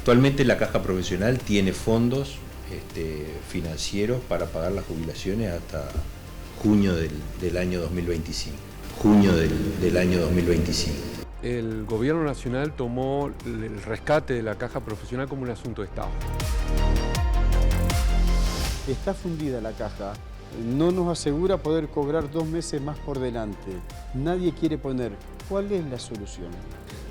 Actualmente la Caja Profesional tiene fondos financieros para pagar las jubilaciones hasta junio del año 2025. Junio del año 2025. El gobierno nacional tomó el rescate de la Caja Profesional como un asunto de Estado. Está fundida la caja, no nos asegura poder cobrar 2 meses más por delante. Nadie quiere poner. ¿Cuál es la solución?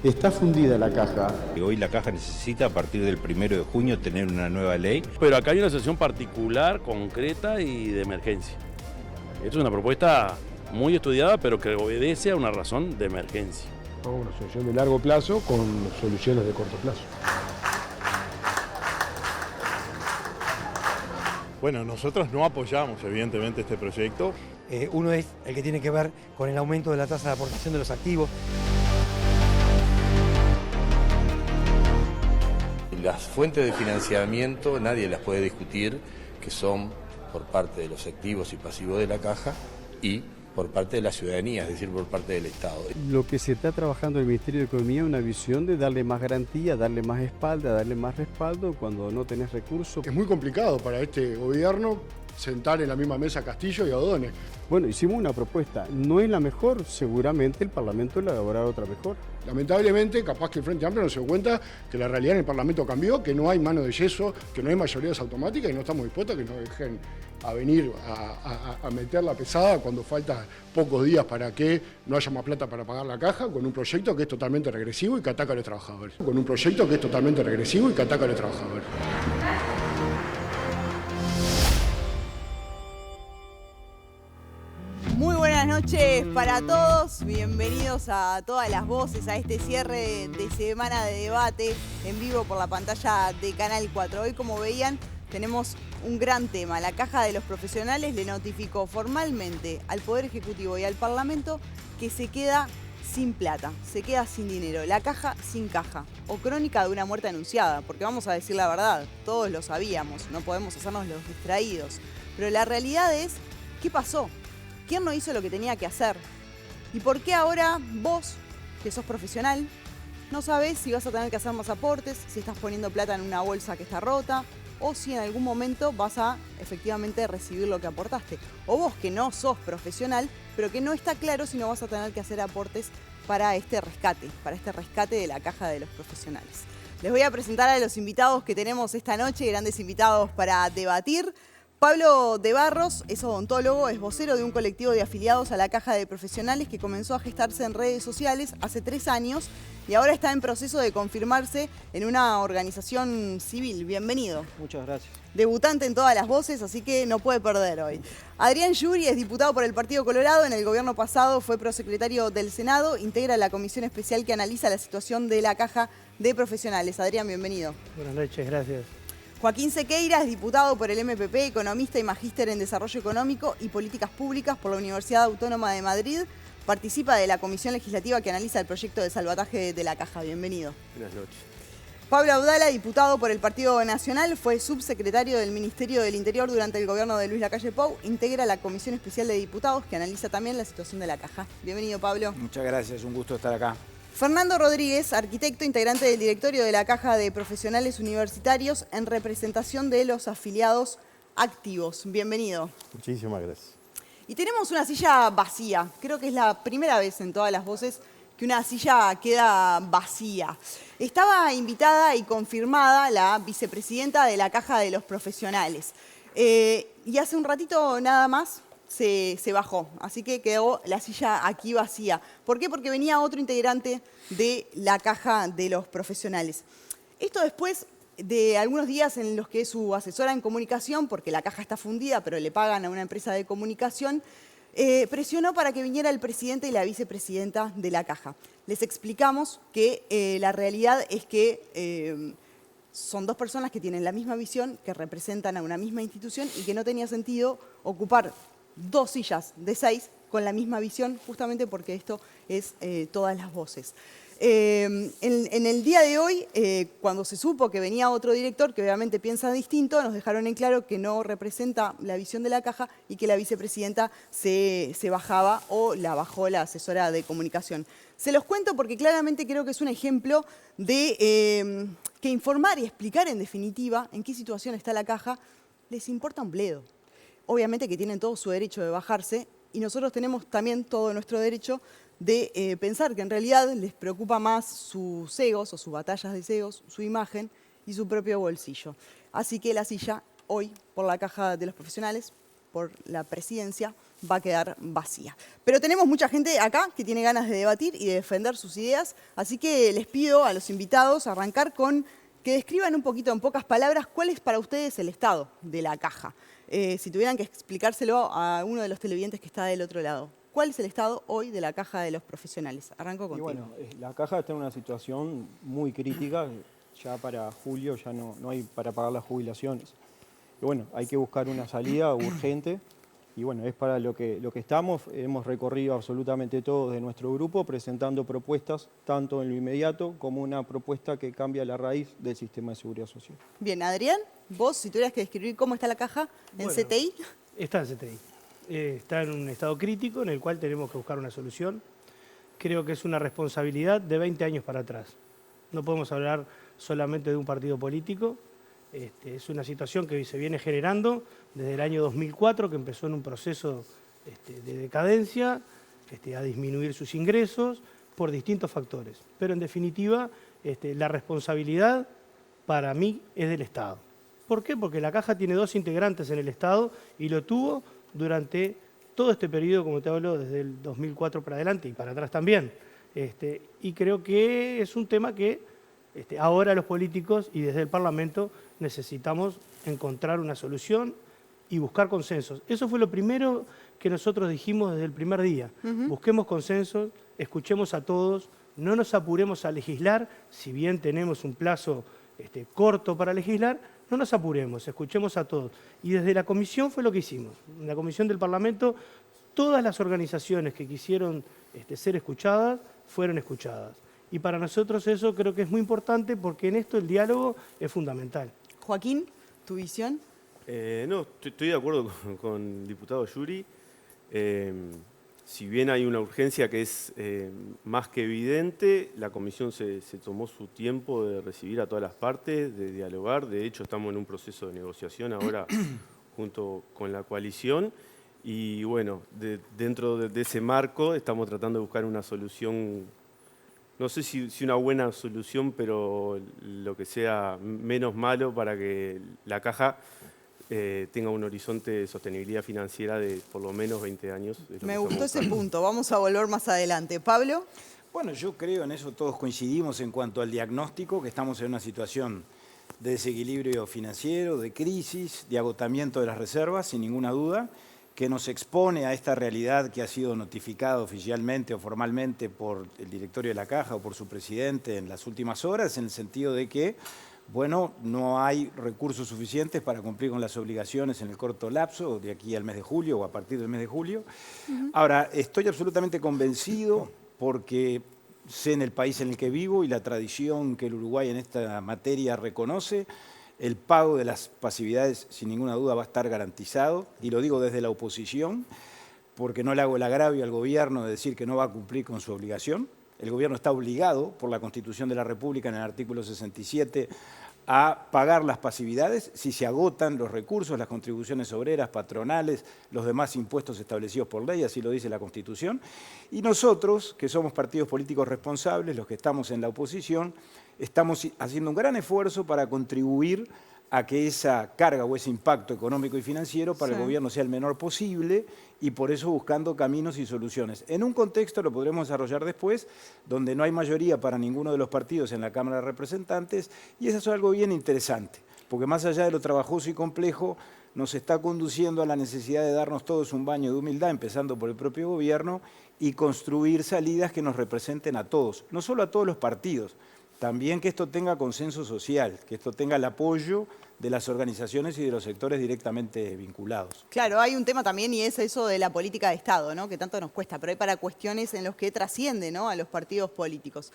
Está fundida la caja. Hoy la Caja necesita, a partir del 1 de junio, tener una nueva ley. Pero acá hay una situación particular, concreta y de emergencia. Esto es una propuesta muy estudiada, pero que obedece a una razón de emergencia. Una solución de largo plazo con soluciones de corto plazo. Bueno, nosotros no apoyamos evidentemente este proyecto. Uno es el que tiene que ver con el aumento de la tasa de aportación de los activos. Las fuentes de financiamiento nadie las puede discutir, que son por parte de los activos y pasivos de la Caja y por parte de la ciudadanía, es decir, por parte del Estado. Lo que se está trabajando en el Ministerio de Economía es una visión de darle más garantía, darle más espalda, darle más respaldo cuando no tenés recursos. Es muy complicado para este gobierno sentar en la misma mesa a Castillo y a O'Donnell. Bueno, hicimos una propuesta, no es la mejor, seguramente el Parlamento la elaborará otra mejor. Lamentablemente, capaz que el Frente Amplio no se dio cuenta que la realidad en el Parlamento cambió, que no hay mano de yeso, que no hay mayorías automáticas y no estamos dispuestos a que nos dejen a venir a meter la pesada cuando faltan pocos días para que no haya más plata para pagar la caja, con un proyecto que es totalmente regresivo y que ataca a los trabajadores. Con un proyecto que es totalmente regresivo y que ataca a los trabajadores. Muy buenas noches para todos, bienvenidos a todas las voces a este cierre de semana de debate en vivo por la pantalla de Canal 4. Hoy, como veían, tenemos un gran tema. La Caja de los Profesionales le notificó formalmente al Poder Ejecutivo y al Parlamento que se queda sin plata, se queda sin dinero. La caja sin caja, o crónica de una muerte anunciada, porque vamos a decir la verdad, todos lo sabíamos, no podemos hacernos los distraídos. Pero la realidad es, ¿qué pasó? ¿Quién no hizo lo que tenía que hacer? ¿Y por qué ahora vos, que sos profesional, no sabés si vas a tener que hacer más aportes, si estás poniendo plata en una bolsa que está rota, o si en algún momento vas a efectivamente recibir lo que aportaste? O vos, que no sos profesional, pero que no está claro si no vas a tener que hacer aportes para este rescate de la Caja de los Profesionales. Les voy a presentar a los invitados que tenemos esta noche, grandes invitados para debatir. Pablo de Barros es odontólogo, es vocero de un colectivo de afiliados a la Caja de Profesionales que comenzó a gestarse en redes sociales hace 3 años y ahora está en proceso de confirmarse en una organización civil. Bienvenido. Muchas gracias. Debutante en todas las voces, así que no puede perder hoy. Adrián Yuri es diputado por el Partido Colorado, en el gobierno pasado fue prosecretario del Senado, integra la comisión especial que analiza la situación de la Caja de Profesionales. Adrián, bienvenido. Buenas noches, gracias. Joaquín Sequeira es diputado por el MPP, economista y magíster en Desarrollo Económico y Políticas Públicas por la Universidad Autónoma de Madrid. Participa de la comisión legislativa que analiza el proyecto de salvataje de la Caja. Bienvenido. Buenas noches. Pablo Audala, diputado por el Partido Nacional, fue subsecretario del Ministerio del Interior durante el gobierno de Luis Lacalle Pou. Integra la comisión especial de diputados que analiza también la situación de la Caja. Bienvenido, Pablo. Muchas gracias, un gusto estar acá. Fernando Rodríguez, arquitecto, integrante del directorio de la Caja de Profesionales Universitarios en representación de los afiliados activos. Bienvenido. Muchísimas gracias. Y tenemos una silla vacía. Creo que es la primera vez en todas las voces que una silla queda vacía. Estaba invitada y confirmada la vicepresidenta de la Caja de los Profesionales. Y hace un ratito nada más se bajó, así que quedó la silla aquí vacía. ¿Por qué? Porque venía otro integrante de la Caja de los Profesionales. Esto después de algunos días en los que su asesora en comunicación, porque la caja está fundida, pero le pagan a una empresa de comunicación, presionó para que viniera el presidente y la vicepresidenta de la caja. Les explicamos que la realidad es que son 2 personas que tienen la misma visión, que representan a una misma institución y que no tenía sentido ocupar 2 sillas de 6 con la misma visión, justamente porque esto es todas las voces. En el día de hoy, cuando se supo que venía otro director, que obviamente piensa distinto, nos dejaron en claro que no representa la visión de la caja y que la vicepresidenta se bajaba o la bajó la asesora de comunicación. Se los cuento porque claramente creo que es un ejemplo de que informar y explicar en definitiva en qué situación está la caja les importa un bledo. Obviamente que tienen todo su derecho de bajarse y nosotros tenemos también todo nuestro derecho de pensar que en realidad les preocupa más sus egos o sus batallas de egos, su imagen y su propio bolsillo. Así que la silla hoy, por la caja de los profesionales, por la presidencia, va a quedar vacía. Pero tenemos mucha gente acá que tiene ganas de debatir y de defender sus ideas, así que les pido a los invitados arrancar con que describan un poquito, en pocas palabras, cuál es para ustedes el estado de la caja. Si tuvieran que explicárselo a uno de los televidentes que está del otro lado. ¿Cuál es el estado hoy de la caja de los profesionales? Arranco contigo. Y bueno, la caja está en una situación muy crítica. Ya para julio ya no hay para pagar las jubilaciones. Y bueno, hay que buscar una salida urgente. Y bueno, es para lo que estamos. Hemos recorrido absolutamente todo de nuestro grupo, presentando propuestas, tanto en lo inmediato como una propuesta que cambia la raíz del sistema de seguridad social. Bien, Adrián, vos, si tuvieras que describir cómo está la caja en CTI. Está en CTI. Está en un estado crítico en el cual tenemos que buscar una solución. Creo que es una responsabilidad de 20 años para atrás. No podemos hablar solamente de un partido político. Es una situación que se viene generando desde el año 2004, que empezó en un proceso de decadencia, a disminuir sus ingresos por distintos factores. Pero en definitiva, la responsabilidad para mí es del Estado. ¿Por qué? Porque la caja tiene 2 integrantes en el Estado y lo tuvo durante todo este periodo, como te hablo, desde el 2004 para adelante y para atrás también. Y creo que es un tema que ahora los políticos y desde el Parlamento necesitamos encontrar una solución y buscar consensos. Eso fue lo primero que nosotros dijimos desde el primer día. Busquemos consensos, escuchemos a todos, no nos apuremos a legislar, si bien tenemos un plazo corto para legislar, no nos apuremos, escuchemos a todos. Y desde la comisión fue lo que hicimos. En la comisión del Parlamento, todas las organizaciones que quisieron ser escuchadas, fueron escuchadas. Y para nosotros eso creo que es muy importante porque en esto el diálogo es fundamental. Joaquín, ¿tu visión? No, estoy de acuerdo con el diputado Yuri. Si bien hay una urgencia que es más que evidente, la comisión se tomó su tiempo de recibir a todas las partes, de dialogar. De hecho, estamos en un proceso de negociación ahora junto con la coalición. Y bueno, dentro de ese marco estamos tratando de buscar una solución, no sé si una buena solución, pero lo que sea menos malo para que la caja tenga un horizonte de sostenibilidad financiera de por lo menos 20 años. Me gustó ese punto, vamos a volver más adelante. ¿Pablo? Bueno, yo creo en eso todos coincidimos en cuanto al diagnóstico, que estamos en una situación de desequilibrio financiero, de crisis, de agotamiento de las reservas, sin ninguna duda, que nos expone a esta realidad que ha sido notificada oficialmente o formalmente por el directorio de la Caja o por su presidente en las últimas horas, en el sentido de que bueno, no hay recursos suficientes para cumplir con las obligaciones en el corto lapso, de aquí al mes de julio o a partir del mes de julio. Ahora, estoy absolutamente convencido porque sé en el país en el que vivo y la tradición que el Uruguay en esta materia reconoce, el pago de las pasividades sin ninguna duda va a estar garantizado, y lo digo desde la oposición, porque no le hago el agravio al gobierno de decir que no va a cumplir con su obligación. El gobierno está obligado por la Constitución de la República en el artículo 67 a pagar las pasividades si se agotan los recursos, las contribuciones obreras, patronales, los demás impuestos establecidos por ley, así lo dice la Constitución. Y nosotros, que somos partidos políticos responsables, los que estamos en la oposición, estamos haciendo un gran esfuerzo para contribuir a que esa carga o ese impacto económico y financiero para el gobierno sea el menor posible, y por eso buscando caminos y soluciones. En un contexto, lo podremos desarrollar después, donde no hay mayoría para ninguno de los partidos en la Cámara de Representantes, y eso es algo bien interesante, porque más allá de lo trabajoso y complejo, nos está conduciendo a la necesidad de darnos todos un baño de humildad, empezando por el propio gobierno, y construir salidas que nos representen a todos, no solo a todos los partidos, también que esto tenga consenso social, que esto tenga el apoyo de las organizaciones y de los sectores directamente vinculados. Claro, hay un tema también y es eso de la política de Estado, ¿no? Que tanto nos cuesta, pero hay para cuestiones en las que trasciende, ¿no?, a los partidos políticos.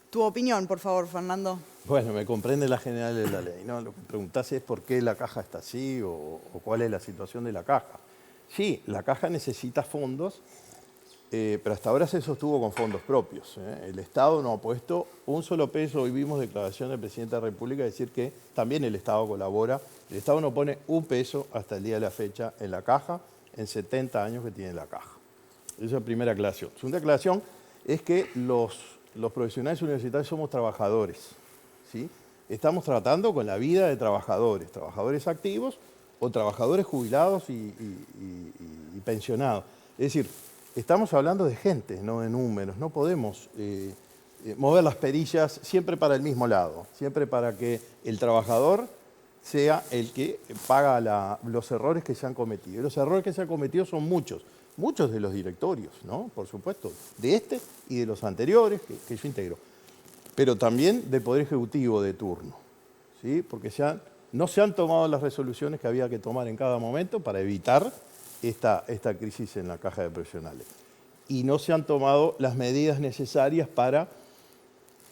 Tu opinión, por favor, Fernando. Bueno, me comprende la general de la ley, ¿no? Lo que preguntás es por qué la caja está así o cuál es la situación de la caja. Sí, la caja necesita fondos, pero hasta ahora se sostuvo con fondos propios, ¿eh? El Estado no ha puesto un solo peso. Hoy vimos declaración del presidente de la República decir que también el Estado colabora. El Estado no pone un peso hasta el día de la fecha en la caja, en 70 años que tiene la caja. Esa es la primera aclaración. Segunda aclaración es que los profesionales universitarios somos trabajadores, ¿sí? Estamos tratando con la vida de trabajadores, trabajadores activos o trabajadores jubilados y pensionados. Es decir, estamos hablando de gente, no de números. No podemos mover las perillas siempre para el mismo lado, siempre para que el trabajador sea el que paga los errores que se han cometido. Y los errores que se han cometido son muchos de los directorios, ¿no? Por supuesto, de este y de los anteriores que yo integro, pero también del Poder Ejecutivo de turno, ¿sí? Porque no se han tomado las resoluciones que había que tomar en cada momento para evitar esta crisis en la caja de profesionales. Y no se han tomado las medidas necesarias para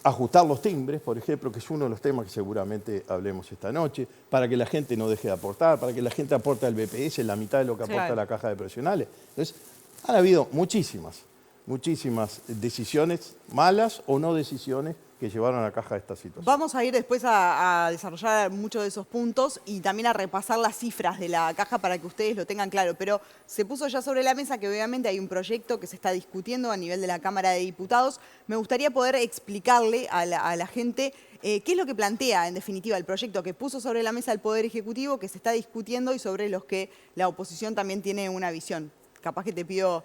ajustar los timbres, por ejemplo, que es uno de los temas que seguramente hablemos esta noche, para que la gente no deje de aportar, para que la gente aporte al BPS la mitad de lo que aporta la caja de profesionales. Entonces, han habido muchísimas decisiones malas o no decisiones que llevaron a la caja a esta situación. Vamos a ir después a desarrollar muchos de esos puntos y también a repasar las cifras de la caja para que ustedes lo tengan claro. Pero se puso ya sobre la mesa que obviamente hay un proyecto que se está discutiendo a nivel de la Cámara de Diputados. Me gustaría poder explicarle a la gente qué es lo que plantea, en definitiva, el proyecto que puso sobre la mesa el Poder Ejecutivo, que se está discutiendo y sobre los que la oposición también tiene una visión. Capaz que te pido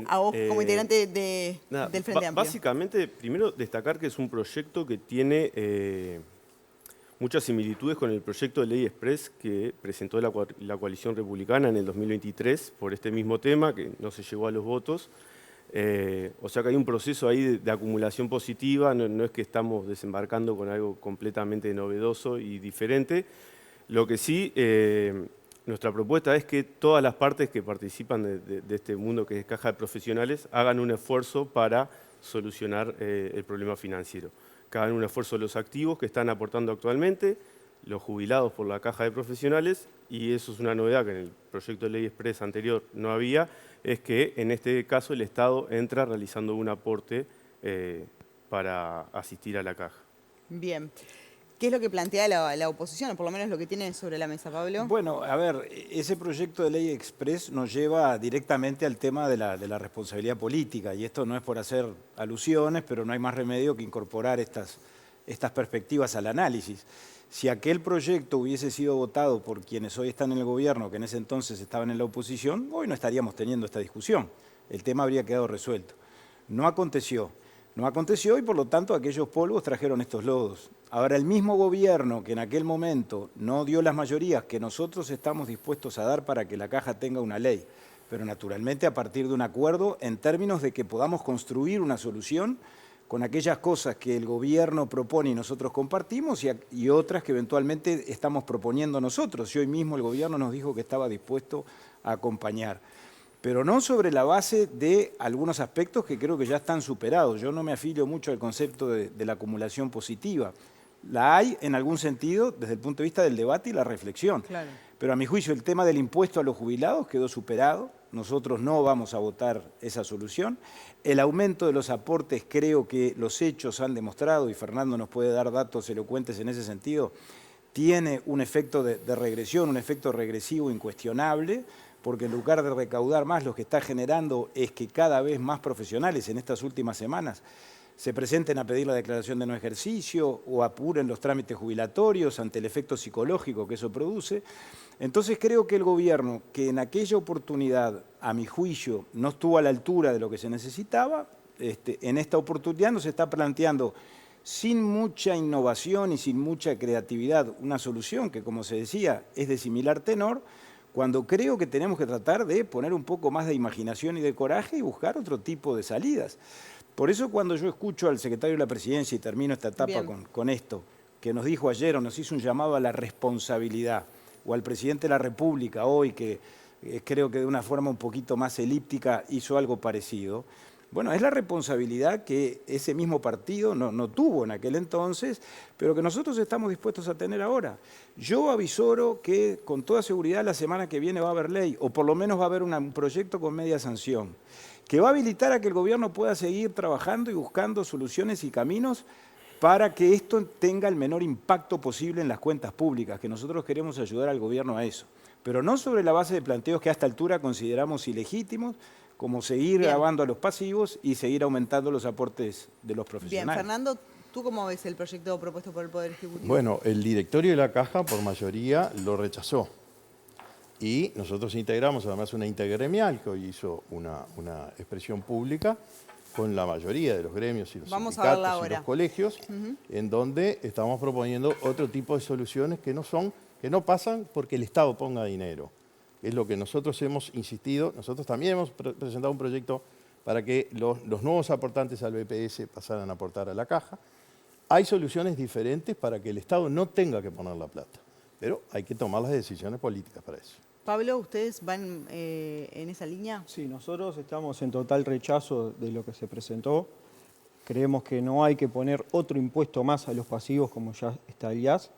a vos como integrante del Frente Amplio. Básicamente, primero destacar que es un proyecto que tiene muchas similitudes con el proyecto de ley express que presentó la coalición republicana en el 2023 por este mismo tema, que no se llegó a los votos. O sea que hay un proceso ahí de acumulación positiva, no es que estamos desembarcando con algo completamente novedoso y diferente. Lo que sí... nuestra propuesta es que todas las partes que participan de este mundo que es caja de profesionales hagan un esfuerzo para solucionar el problema financiero. Que hagan un esfuerzo los activos que están aportando actualmente, los jubilados por la caja de profesionales, y eso es una novedad que en el proyecto de ley express anterior no había, es que en este caso el Estado entra realizando un aporte para asistir a la caja. Bien. ¿Qué es lo que plantea la oposición, o por lo menos lo que tiene sobre la mesa, Pablo? Bueno, a ver, ese proyecto de ley express nos lleva directamente al tema de la responsabilidad política, y esto no es por hacer alusiones, pero no hay más remedio que incorporar estas perspectivas al análisis. Si aquel proyecto hubiese sido votado por quienes hoy están en el gobierno, que en ese entonces estaban en la oposición, hoy no estaríamos teniendo esta discusión. El tema habría quedado resuelto. No aconteció. No aconteció y por lo tanto aquellos polvos trajeron estos lodos. Ahora el mismo gobierno que en aquel momento no dio las mayorías que nosotros estamos dispuestos a dar para que la caja tenga una ley, pero naturalmente a partir de un acuerdo en términos de que podamos construir una solución con aquellas cosas que el gobierno propone y nosotros compartimos y otras que eventualmente estamos proponiendo nosotros. Y hoy mismo el gobierno nos dijo que estaba dispuesto a acompañar, pero no sobre la base de algunos aspectos que creo que ya están superados. Yo no me afilio mucho al concepto de la acumulación positiva. La hay en algún sentido desde el punto de vista del debate y la reflexión. Claro. Pero a mi juicio el tema del impuesto a los jubilados quedó superado. Nosotros no vamos a votar esa solución. El aumento de los aportes, creo que los hechos han demostrado, y Fernando nos puede dar datos elocuentes en ese sentido, tiene un efecto de regresión, un efecto regresivo incuestionable, porque en lugar de recaudar más, lo que está generando es que cada vez más profesionales en estas últimas semanas se presenten a pedir la declaración de no ejercicio o apuren los trámites jubilatorios ante el efecto psicológico que eso produce. Entonces creo que el gobierno, que en aquella oportunidad, a mi juicio, no estuvo a la altura de lo que se necesitaba, en esta oportunidad nos está planteando sin mucha innovación y sin mucha creatividad una solución que, como se decía, es de similar tenor, cuando creo que tenemos que tratar de poner un poco más de imaginación y de coraje y buscar otro tipo de salidas. Por eso cuando yo escucho al secretario de la Presidencia, y termino esta etapa con esto, que nos dijo ayer o nos hizo un llamado a la responsabilidad, o al presidente de la República hoy, que creo que de una forma un poquito más elíptica hizo algo parecido, Bueno, es la responsabilidad que ese mismo partido no tuvo en aquel entonces, pero que nosotros estamos dispuestos a tener ahora. Yo avisoro que con toda seguridad la semana que viene va a haber ley, o por lo menos va a haber un proyecto con media sanción, que va a habilitar a que el gobierno pueda seguir trabajando y buscando soluciones y caminos para que esto tenga el menor impacto posible en las cuentas públicas, que nosotros queremos ayudar al gobierno a eso. Pero no sobre la base de planteos que a esta altura consideramos ilegítimos, como seguir grabando a los pasivos y seguir aumentando los aportes de los profesionales. Bien, Fernando, ¿tú cómo ves el proyecto propuesto por el Poder Ejecutivo? Bueno, el directorio de la Caja, por mayoría, lo rechazó. Y nosotros integramos, además, una intergremial que hoy hizo una expresión pública con la mayoría de los gremios y los sindicatos y los colegios, en donde estamos proponiendo otro tipo de soluciones que no pasan porque el Estado ponga dinero. Es lo que nosotros hemos insistido. Nosotros también hemos presentado un proyecto para que los nuevos aportantes al BPS pasaran a aportar a la Caja. Hay soluciones diferentes para que el Estado no tenga que poner la plata, pero hay que tomar las decisiones políticas para eso. Pablo, ¿ustedes van en esa línea? Sí, nosotros estamos en total rechazo de lo que se presentó. Creemos que no hay que poner otro impuesto más a los pasivos como ya está el IAS.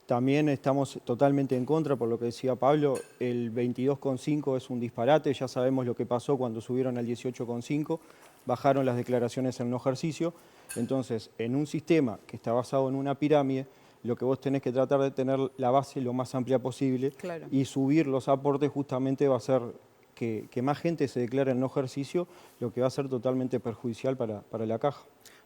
También estamos totalmente en contra, por lo que decía Pablo, el 22,5 es un disparate, ya sabemos lo que pasó cuando subieron al 18,5, bajaron las declaraciones en no ejercicio. Entonces, en un sistema que está basado en una pirámide, lo que vos tenés que tratar de tener la base lo más amplia posible, claro, y subir los aportes justamente va a ser que más gente se declare en no ejercicio, lo que va a ser totalmente perjudicial para la Caja.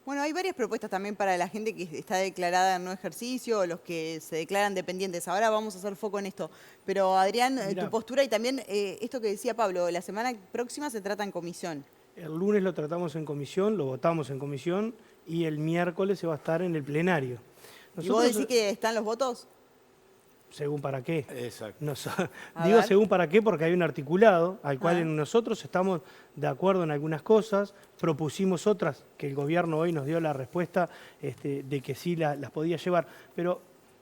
Bueno, hay varias propuestas también para la gente que está declarada en no ejercicio, o los que se declaran dependientes. Ahora vamos a hacer foco en esto. Pero Adrián, tu postura y también esto que decía Pablo, la semana próxima se trata en comisión. El lunes lo tratamos en comisión, lo votamos en comisión y el miércoles se va a estar en el plenario. ¿Y vos decís que están los votos? ¿Según para qué? Exacto. Digo según para qué porque hay un articulado al cual nosotros estamos de acuerdo en algunas cosas, propusimos otras que el gobierno hoy nos dio la respuesta de que sí las podía llevar. Pero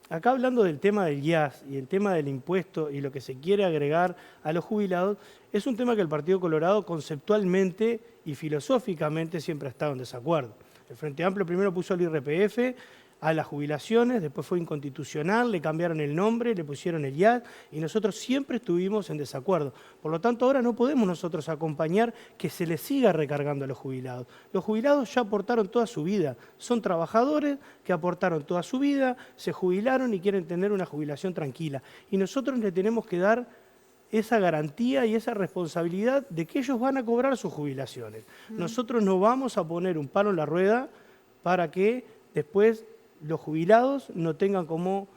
acá hablando del tema del IAS y el tema del impuesto y lo que se quiere agregar a los jubilados, es un tema que el Partido Colorado conceptualmente y filosóficamente siempre ha estado en desacuerdo. El Frente Amplio primero puso el IRPF a las jubilaciones, después fue inconstitucional, le cambiaron el nombre, le pusieron el IAS y nosotros siempre estuvimos en desacuerdo. Por lo tanto, ahora no podemos nosotros acompañar que se les siga recargando a los jubilados. Los jubilados ya aportaron toda su vida, son trabajadores que aportaron toda su vida, se jubilaron y quieren tener una jubilación tranquila. Y nosotros le tenemos que dar esa garantía y esa responsabilidad de que ellos van a cobrar sus jubilaciones. Nosotros no vamos a poner un palo en la rueda para que después los jubilados no tengan cómo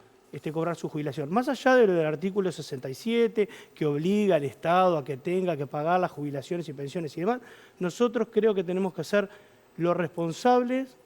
cobrar su jubilación. Más allá de lo del artículo 67, que obliga al Estado a que tenga que pagar las jubilaciones y pensiones y demás, nosotros creo que tenemos que ser los responsables,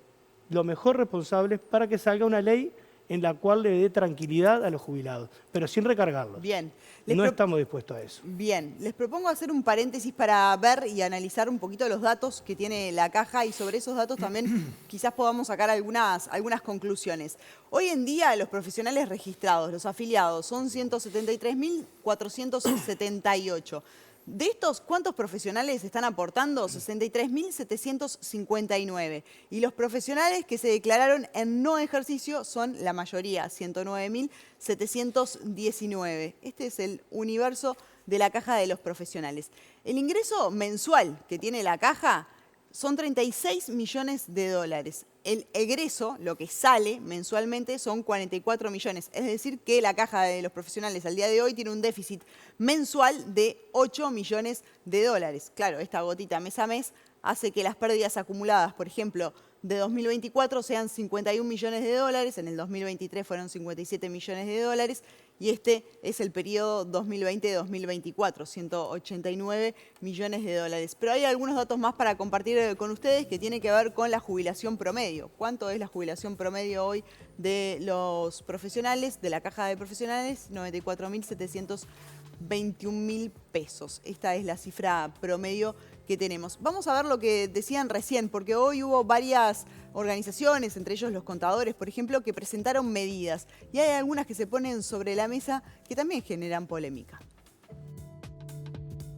lo mejor responsables, para que salga una ley en la cual le dé tranquilidad a los jubilados, pero sin recargarlos. Bien. No estamos dispuestos a eso. Bien, les propongo hacer un paréntesis para ver y analizar un poquito los datos que tiene la Caja y sobre esos datos también quizás podamos sacar algunas conclusiones. Hoy en día los profesionales registrados, los afiliados, son 173.478. De estos, ¿cuántos profesionales están aportando? 63.759. Y los profesionales que se declararon en no ejercicio son la mayoría, 109.719. Este es el universo de la Caja de los profesionales. El ingreso mensual que tiene la Caja son 36 millones de dólares. El egreso, lo que sale mensualmente, son 44 millones. Es decir, que la Caja de los Profesionales al día de hoy tiene un déficit mensual de 8 millones de dólares. Claro, esta gotita mes a mes hace que las pérdidas acumuladas, por ejemplo, de 2024 sean 51 millones de dólares, en el 2023 fueron 57 millones de dólares, y este es el periodo 2020-2024, 189 millones de dólares. Pero hay algunos datos más para compartir con ustedes que tienen que ver con la jubilación promedio. ¿Cuánto es la jubilación promedio hoy de los profesionales, de la Caja de Profesionales? 94.721.000 pesos. Esta es la cifra promedio que tenemos. Vamos a ver lo que decían recién, porque hoy hubo varias organizaciones, entre ellos los contadores, por ejemplo, que presentaron medidas. Y hay algunas que se ponen sobre la mesa que también generan polémica.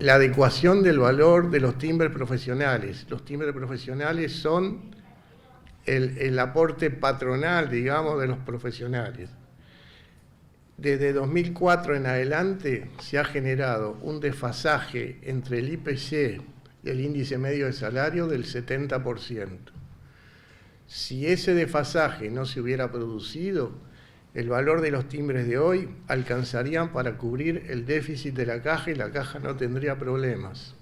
la adecuación del valor de los timbres profesionales. Los timbres profesionales son el aporte patronal, digamos, de los profesionales. Desde 2004 en adelante se ha generado un desfasaje entre el IPC y el índice medio de salario del 70%. Si ese desfasaje no se hubiera producido, el valor de los timbres de hoy alcanzarían para cubrir el déficit de la caja y la caja no tendría problemas.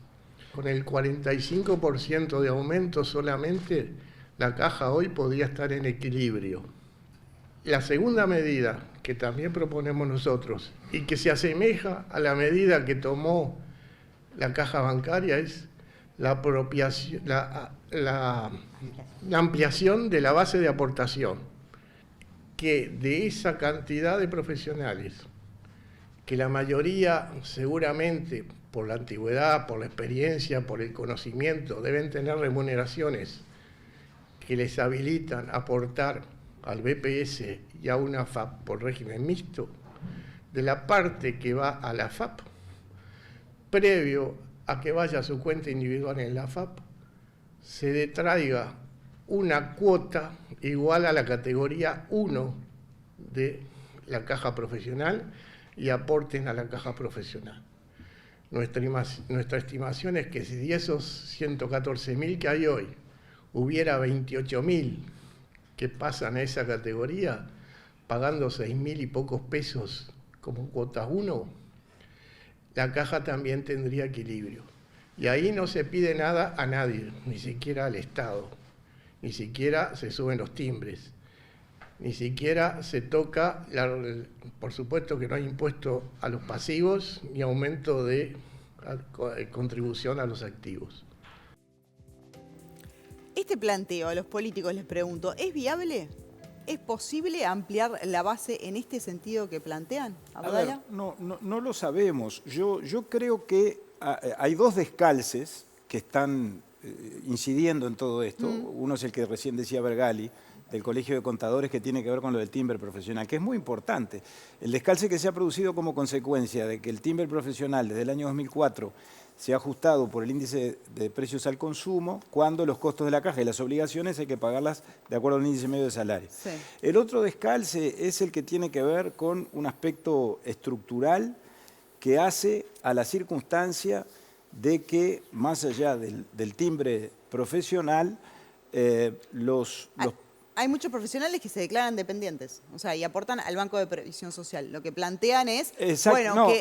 Con el 45% de aumento solamente, la caja hoy podría estar en equilibrio. La segunda medida que también proponemos nosotros y que se asemeja a la medida que tomó la caja bancaria es la ampliación de la base de aportación, que de esa cantidad de profesionales, que la mayoría seguramente por la antigüedad, por la experiencia, por el conocimiento, deben tener remuneraciones que les habilitan a aportar al BPS y a una FAP por régimen mixto, de la parte que va a la FAP, previo a que vaya a su cuenta individual en la FAP, se detraiga una cuota igual a la categoría 1 de la caja profesional y aporten a la caja profesional. Nuestra estimación es que si de esos 114.000 que hay hoy, hubiera 28.000 que pasan a esa categoría, pagando 6.000 y pocos pesos como cuota 1, la caja también tendría equilibrio. Y ahí no se pide nada a nadie, ni siquiera al Estado, ni siquiera se suben los timbres, ni siquiera se toca, por supuesto que no hay impuesto a los pasivos, ni aumento de contribución a los activos. Este planteo a los políticos, les pregunto, ¿es viable? ¿Es posible ampliar la base en este sentido que plantean? ¿Abdala? No lo sabemos. Yo creo que hay dos descalces que están incidiendo en todo esto. Uno es el que recién decía Bergali, del Colegio de Contadores, que tiene que ver con lo del timbre profesional, que es muy importante. El descalce que se ha producido como consecuencia de que el timbre profesional desde el año 2004 se ha ajustado por el índice de precios al consumo, cuando los costos de la caja y las obligaciones hay que pagarlas de acuerdo al índice medio de salario. Sí. El otro descalce es el que tiene que ver con un aspecto estructural que hace a la circunstancia de que, más allá del timbre profesional, hay muchos profesionales que se declaran dependientes, o sea, y aportan al Banco de Previsión Social. Lo que plantean es, que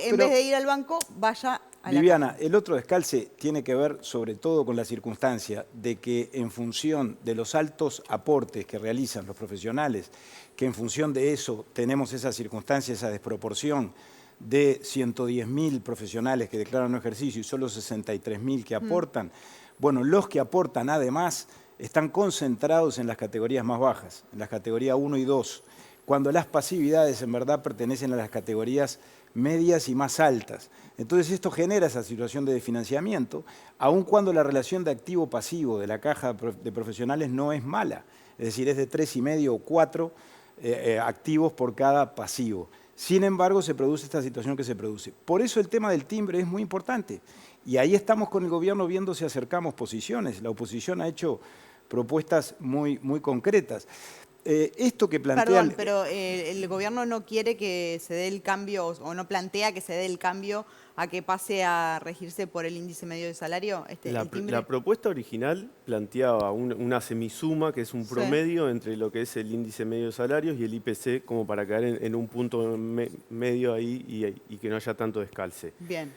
en vez de ir al banco, vaya a la Viviana, caja. el otro descalce tiene que ver sobre todo con la circunstancia de que en función de los altos aportes que realizan los profesionales, que en función de eso tenemos esa circunstancia, esa desproporción de 110.000 profesionales que declaran un ejercicio y solo 63.000 que aportan, bueno, los que aportan además están concentrados en las categorías más bajas, en las categorías 1 y 2, cuando las pasividades en verdad pertenecen a las categorías medias y más altas. Entonces esto genera esa situación de desfinanciamiento, aun cuando la relación de activo-pasivo de la caja de profesionales no es mala, es decir, es de 3,5 o 4 activos por cada pasivo. Sin embargo, se produce esta situación que se produce. Por eso el tema del timbre es muy importante. Y ahí estamos con el gobierno viendo si acercamos posiciones. La oposición ha hecho propuestas muy concretas. Esto que plantea... Perdón, pero el gobierno no quiere que se dé el cambio, o no plantea que se dé el cambio a que pase a regirse por el índice medio de salario. La propuesta original planteaba una semisuma, que es un promedio entre lo que es el índice medio de salarios y el IPC, como para caer en un punto medio ahí y que no haya tanto descalce. Bien.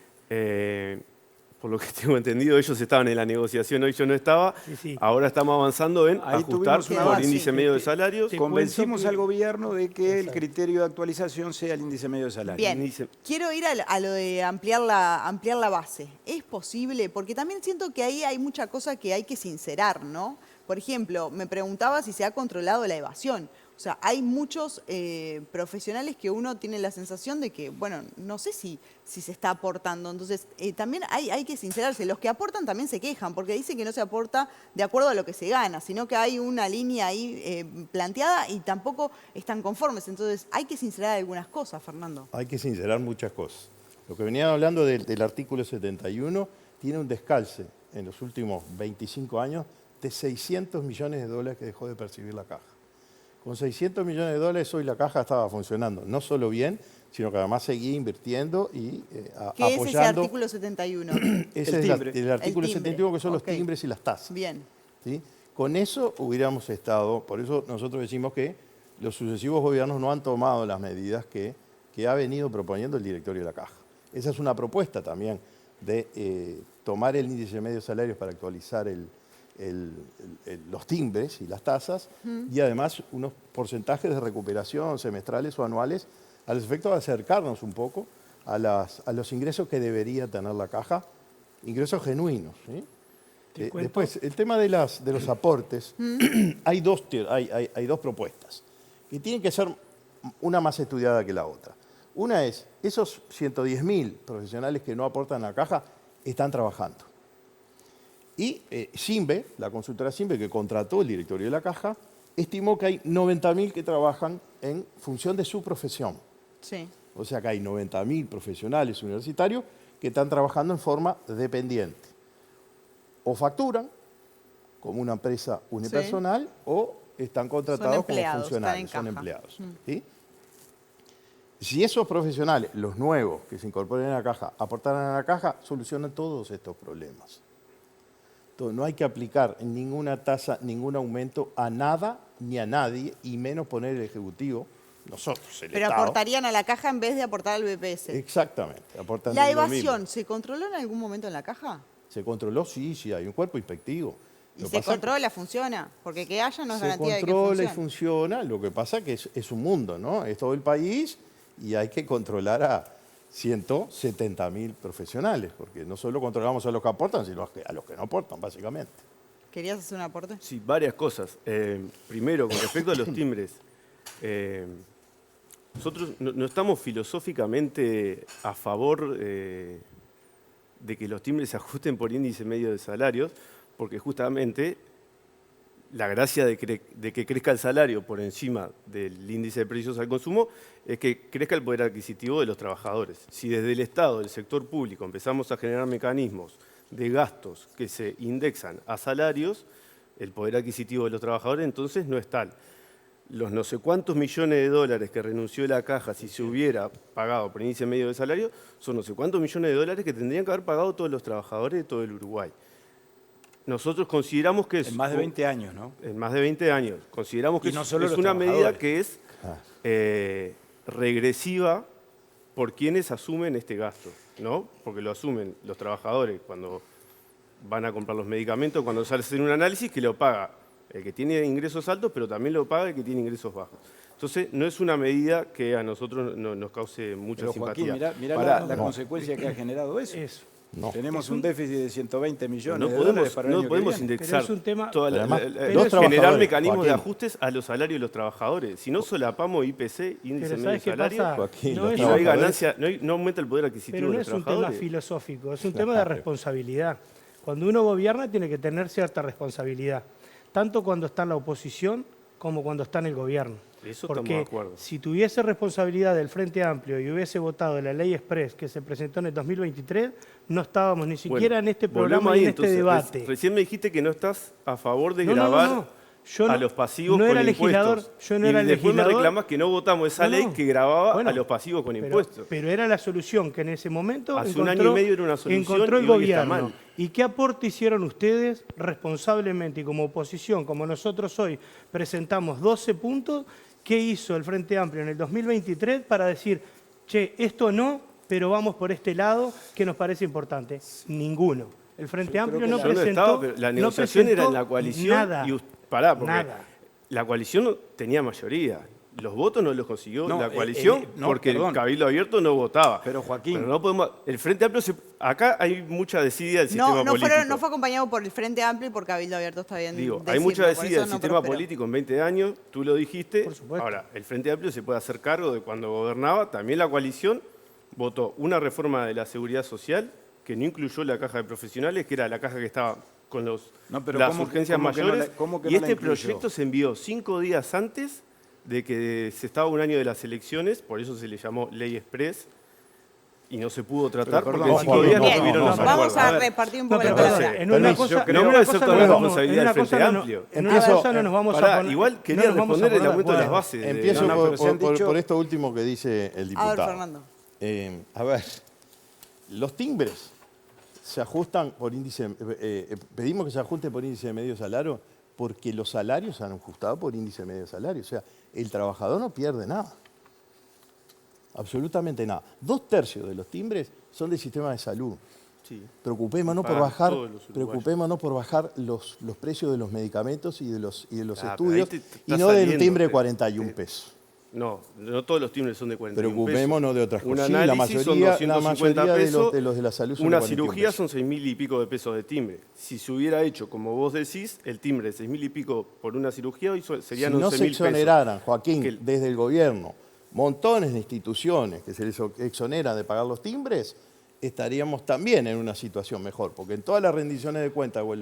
Por lo que tengo entendido, ellos estaban en la negociación, hoy yo no estaba. Ahora estamos avanzando en ajustar por índice medio de salarios. Convencimos al gobierno de que el criterio de actualización sea el índice medio de salario. Bien, quiero ir a lo de ampliar la base. ¿Es posible? Porque también siento que ahí hay mucha cosa que hay que sincerar, ¿no? Por ejemplo, me preguntaba si se ha controlado la evasión. O sea, hay muchos profesionales que uno tiene la sensación de que, bueno, no sé si se está aportando. Entonces, también hay que sincerarse. Los que aportan también se quejan, porque dicen que no se aporta de acuerdo a lo que se gana, sino que hay una línea ahí planteada y tampoco están conformes. Entonces, hay que sincerar algunas cosas, Fernando. Hay que sincerar muchas cosas. Lo que venían hablando del artículo 71 tiene un descalce en los últimos 25 años de 600 millones de dólares que dejó de percibir la caja. Con 600 millones de dólares hoy la caja estaba funcionando no solo bien, sino que además seguía invirtiendo y apoyando. ¿Qué es ese artículo 71? Ese es el artículo 71, que son los timbres y las tasas. Bien. ¿Sí? Con eso hubiéramos estado, por eso nosotros decimos que los sucesivos gobiernos no han tomado las medidas que ha venido proponiendo el directorio de la caja. Esa es una propuesta también de tomar el índice de medios salarios para actualizar los timbres y las tasas y además unos porcentajes de recuperación semestrales o anuales a los efectos de acercarnos un poco a los ingresos que debería tener la caja, ingresos genuinos. ¿Sí? Después, el tema de los aportes, hay dos propuestas que tienen que ser una más estudiada que la otra. Una es, esos 110.000 profesionales que no aportan a la caja están trabajando. Y Simbe, la consultora Simbe que contrató el directorio de la caja, estimó que hay 90.000 que trabajan en función de su profesión. Sí. O sea que hay 90.000 profesionales universitarios que están trabajando en forma dependiente. O facturan como una empresa unipersonal o están contratados como funcionarios, son empleados. ¿Sí? Si esos profesionales, los nuevos que se incorporen a la caja, aportaran a la caja, solucionan todos estos problemas. Entonces, no hay que aplicar ninguna tasa, ningún aumento a nada ni a nadie, y menos poner el Ejecutivo, nosotros, el Pero Estado. aportarían a la caja en vez de aportar al BPS. Exactamente. Aportan ¿La lo evasión mismo. se controló en algún momento en la caja? ¿Se controló? Sí, hay un cuerpo inspectivo. ¿Y se controla, funciona? Porque que haya no es garantía de que Se controla y funcione. funciona, lo que pasa es que es un mundo, ¿no? Es todo el país y hay que controlar a 170.000 profesionales, porque no solo controlamos a los que aportan, sino a los que no aportan, básicamente. ¿Querías hacer un aporte? Sí, varias cosas. Primero, con respecto a los timbres, nosotros no estamos filosóficamente a favor de que los timbres se ajusten por índice medio de salarios, porque justamente la gracia de que crezca el salario por encima del índice de precios al consumo es que crezca el poder adquisitivo de los trabajadores. Si desde el Estado, del sector público, empezamos a generar mecanismos de gastos que se indexan a salarios, el poder adquisitivo de los trabajadores entonces no es tal. Los no sé cuántos millones de dólares que renunció la caja si se hubiera pagado por índice medio de salario, son no sé cuántos millones de dólares que tendrían que haber pagado todos los trabajadores de todo el Uruguay. Nosotros consideramos que es... En más de 20 años, ¿no? En más de 20 años. Consideramos que Y no solo es los una medida trabajadores. que es regresiva por quienes asumen este gasto, ¿no? Porque lo asumen los trabajadores cuando van a comprar los medicamentos, cuando se hace un análisis, que lo paga el que tiene ingresos altos, pero también lo paga el que tiene ingresos bajos. Entonces, no es una medida que a nosotros nos cause mucha Pero Joaquín, simpatía. mirá la consecuencia que ha generado eso. No. Tenemos un déficit de 120 millones de No dólares para el año que podemos viene. indexar Pero generar mecanismos de Joaquín. ajustes a los salarios de los trabajadores. Si no solapamos IPC, índice Pero medio de ¿sabes qué salario, pasa? Joaquín, No los es- y no hay trabajadores- ganancia, no aumenta el poder adquisitivo Pero no de es los un tema trabajadores. filosófico, es un tema de responsabilidad. Cuando uno gobierna tiene que tener cierta responsabilidad, tanto cuando está en la oposición como cuando está en el gobierno. Eso Porque estamos de acuerdo. si tuviese responsabilidad del Frente Amplio y hubiese votado la ley Express que se presentó en el 2023, no estábamos ni siquiera en este volvemos programa ahí, ni en este entonces. debate. Recién me dijiste que no estás a favor de No, no, no, grabar no. Yo a no- los pasivos no con era legislador, impuestos. yo no y era después legislador. me reclamas que no votamos esa No, no. ley que grababa Bueno, a los pasivos con Pero- impuestos. Pero era la solución que en ese momento Hace un año y medio era una solución encontró el y hoy está gobierno. mal. ¿Y qué aporte hicieron ustedes responsablemente y como oposición, como nosotros hoy presentamos 12 puntos? ¿Qué hizo el Frente Amplio en el 2023 para decir, che, esto no, pero vamos por este lado que nos parece importante? Ninguno. El Frente Amplio no Yo no presentó, estaba, pero la no negociación era en la presentó coalición. nada. Pará, porque Nada. la coalición no tenía mayoría. Los votos no los consiguió No, la coalición no, porque perdón. el Cabildo Abierto no votaba. Pero Joaquín, Pero no podemos, el Frente Amplio, acá hay mucha desidia del sistema político. No fue acompañado por el Frente Amplio y por Cabildo Abierto, está bien. Digo, hay decirlo, mucha por desidia eso del no sistema prosperó. político en 20 años, tú lo dijiste. Por supuesto. Ahora, el Frente Amplio se puede hacer cargo de cuando gobernaba. También la coalición votó una reforma de la seguridad social que no incluyó la caja de profesionales, que era la caja que estaba con las ¿cómo urgencias que no mayores. la- cómo que Y no la este incluyó? proyecto se envió 5 días antes de que se estaba un año de las elecciones, por eso se le llamó Ley Express. y no se pudo tratar Pero, porque en perdón, 5 días no Bien, tuvieron los acuerdos. vamos a repartir un poco la Entonces, palabra. En una cosa, yo creo que no es toda la responsabilidad del Frente Amplio. En una cosa no nos vamos a poner. Igual quería responder el aumento de las bases. Empiezo pero se han dicho- por esto último que dice el A diputado. ver, Fernando. A ver, los timbres se ajustan por índice, pedimos que se ajuste por índice de medio salario porque los salarios se han ajustado por índice de medio salario. O sea, el trabajador no pierde nada. Absolutamente nada. 2/3 de los timbres son del sistema de salud. Sí. Preocupémonos por bajar los precios de los medicamentos y de los estudios y no del timbre de 41 pesos. No todos los timbres son de 41 Preocupémonos de otras Un cosas. Sí, análisis son 250 pesos, de los de la salud son una de 41 cirugía pesos. son 6.000 y pico de pesos de timbre. Si se hubiera hecho, como vos decís, el timbre de 6.000 y pico por una cirugía, hoy serían 11.000 Si no pesos. se exoneraran, Joaquín, desde el gobierno, montones de instituciones que se les exoneran de pagar los timbres, estaríamos también en una situación mejor, porque en todas las rendiciones de cuentas o en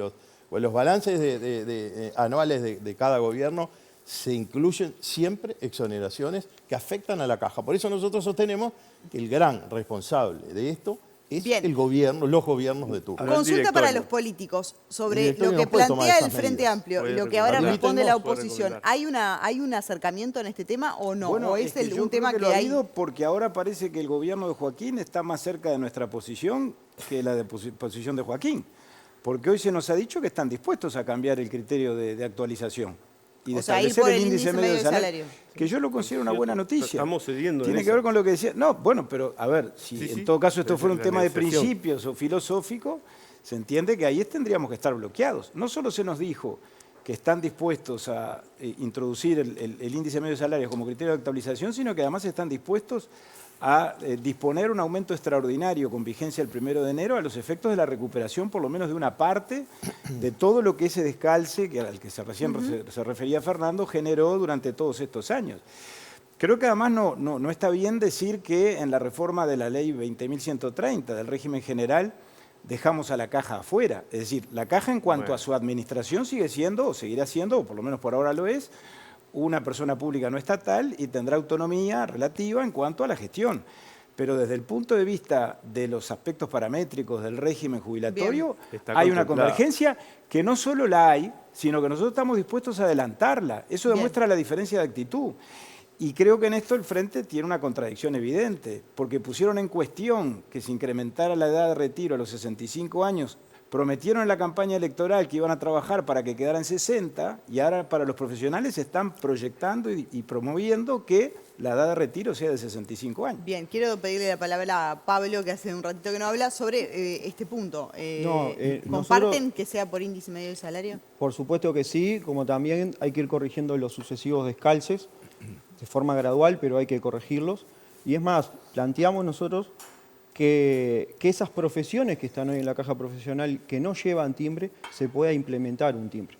los balances anuales de cada gobierno se incluyen siempre exoneraciones que afectan a la caja. Por eso nosotros sostenemos que el gran responsable de esto es el gobierno, los gobiernos de turno. Consulta para los políticos sobre lo que plantea el Frente Amplio y lo que ahora responde la oposición. ¿Hay un acercamiento en este tema o no? Bueno, ¿O es que yo un creo tema que que lo ha hay? habido porque ahora parece que el gobierno de Joaquín está más cerca de nuestra posición que la de posición de Joaquín. Porque hoy se nos ha dicho que están dispuestos a cambiar el criterio de actualización. Y de establecer por el índice medio de salario. Que yo lo considero una buena noticia. Estamos cediendo. Tiene que ver con lo que decía. No, bueno, pero a ver, si en todo caso esto fuera un tema de negociación. principios o filosófico, se entiende que ahí tendríamos que estar bloqueados. No solo se nos dijo que están dispuestos a introducir el índice medio de salario como criterio de actualización, sino que además están dispuestos a disponer un aumento extraordinario con vigencia el 1 de enero a los efectos de la recuperación por lo menos de una parte de todo lo que ese descalce, al que recién se refería Fernando, generó durante todos estos años. Creo que además no está bien decir que en la reforma de la ley 20.130 del régimen general dejamos a la caja afuera. Es decir, la caja en cuanto a su administración sigue siendo, o seguirá siendo, o por lo menos por ahora lo es, una persona pública no estatal y tendrá autonomía relativa en cuanto a la gestión. Pero desde el punto de vista de los aspectos paramétricos del régimen jubilatorio, hay una convergencia que no solo la hay, sino que nosotros estamos dispuestos a adelantarla. Eso demuestra la diferencia de actitud. Y creo que en esto el Frente tiene una contradicción evidente, porque pusieron en cuestión que se incrementara la edad de retiro a los 65 años, prometieron en la campaña electoral que iban a trabajar para que quedara en 60 y ahora para los profesionales están proyectando y promoviendo que la edad de retiro sea de 65 años. Bien, quiero pedirle la palabra a Pablo, que hace un ratito que no habla, sobre este punto. ¿Comparten que sea por índice medio del salario? Por supuesto que sí, como también hay que ir corrigiendo los sucesivos descalces de forma gradual, pero hay que corregirlos. Y es más, planteamos nosotros que esas profesiones que están hoy en la caja profesional que no llevan timbre, se pueda implementar un timbre.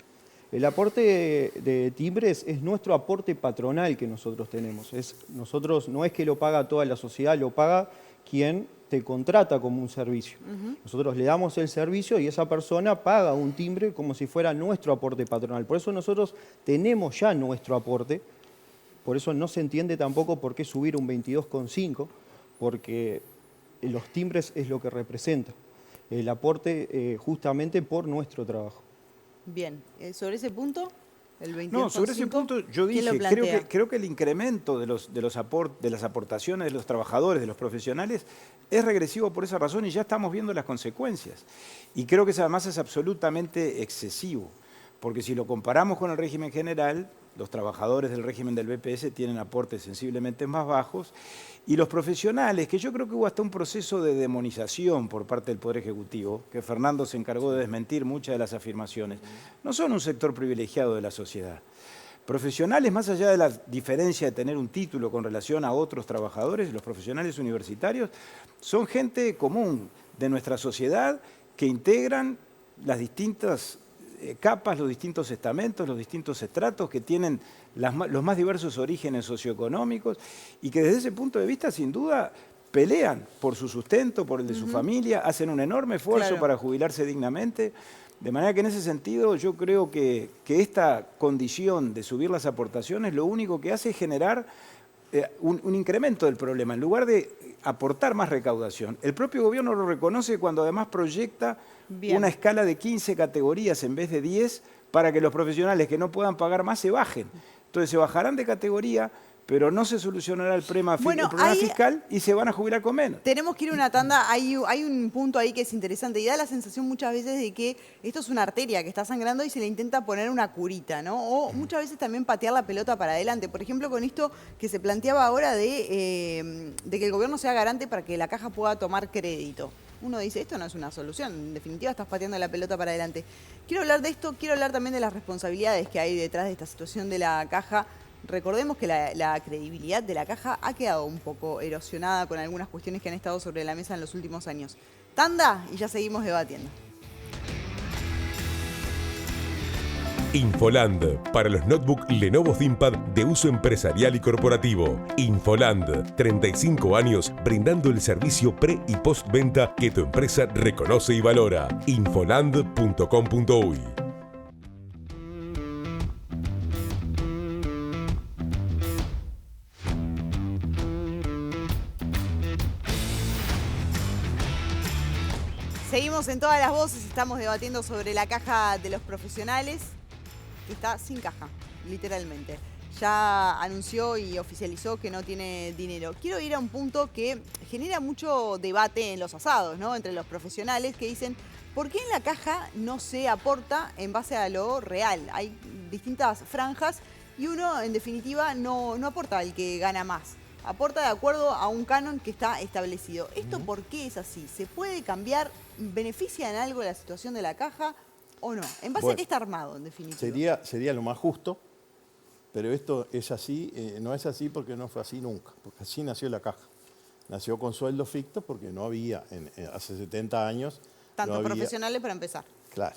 El aporte de timbres es nuestro aporte patronal que nosotros tenemos. Nosotros no es que lo paga toda la sociedad, lo paga quien te contrata como un servicio. Nosotros le damos el servicio y esa persona paga un timbre como si fuera nuestro aporte patronal. Por eso nosotros tenemos ya nuestro aporte, por eso no se entiende tampoco por qué subir un 22,5, porque los timbres es lo que representa el aporte justamente por nuestro trabajo. Bien, sobre ese punto, el 22,5. No, sobre ese punto yo dije, creo que el incremento de las aportaciones de los trabajadores, de los profesionales, es regresivo por esa razón y ya estamos viendo las consecuencias. Y creo que además es absolutamente excesivo, porque si lo comparamos con el régimen general, los trabajadores del régimen del BPS tienen aportes sensiblemente más bajos y los profesionales, que yo creo que hubo hasta un proceso de demonización por parte del Poder Ejecutivo, que Fernando se encargó de desmentir muchas de las afirmaciones, no son un sector privilegiado de la sociedad. Profesionales, más allá de la diferencia de tener un título con relación a otros trabajadores, los profesionales universitarios son gente común de nuestra sociedad que integran las distintas capas, los distintos estamentos, los distintos estratos que tienen los más diversos orígenes socioeconómicos y que desde ese punto de vista sin duda pelean por su sustento, por el de su familia, hacen un enorme esfuerzo para jubilarse dignamente, de manera que en ese sentido yo creo que esta condición de subir las aportaciones lo único que hace es generar un incremento del problema. En lugar de aportar más recaudación, el propio gobierno lo reconoce cuando además proyecta una escala de 15 categorías en vez de 10 para que los profesionales que no puedan pagar más se bajen. Entonces se bajarán de categoría, pero no se solucionará el problema fiscal y se van a jubilar con menos. Tenemos que ir a una tanda. Hay un punto ahí que es interesante y da la sensación muchas veces de que esto es una arteria que está sangrando y se le intenta poner una curita, ¿no? O muchas veces también patear la pelota para adelante. Por ejemplo, con esto que se planteaba ahora de que el gobierno sea garante para que la caja pueda tomar crédito. Uno dice, esto no es una solución, en definitiva estás pateando la pelota para adelante. Quiero hablar de esto, quiero hablar también de las responsabilidades que hay detrás de esta situación de la caja. Recordemos que la credibilidad de la caja ha quedado un poco erosionada con algunas cuestiones que han estado sobre la mesa en los últimos años. Tanda y ya seguimos debatiendo. Infoland, para los notebook Lenovo ThinkPad de uso empresarial y corporativo. Infoland, 35 años brindando el servicio pre- y postventa que tu empresa reconoce y valora. Infoland.com.uy. Seguimos en todas las voces, estamos debatiendo sobre la caja de los profesionales, que está sin caja, literalmente. Ya anunció y oficializó que no tiene dinero. Quiero ir a un punto que genera mucho debate en los asados, ¿no? Entre los profesionales que dicen, ¿por qué en la caja no se aporta en base a lo real? Hay distintas franjas y uno, en definitiva, no aporta al que gana más. Aporta de acuerdo a un canon que está establecido. ¿Esto por qué es así? ¿Se puede cambiar? ¿Beneficia en algo la situación de la caja o no? ¿En base a qué está armado, en definitiva? Sería lo más justo, pero esto es así, no es así porque no fue así nunca, porque así nació la caja. Nació con sueldos fictos porque no había, hace 70 años... Tanto profesionales para empezar. Claro.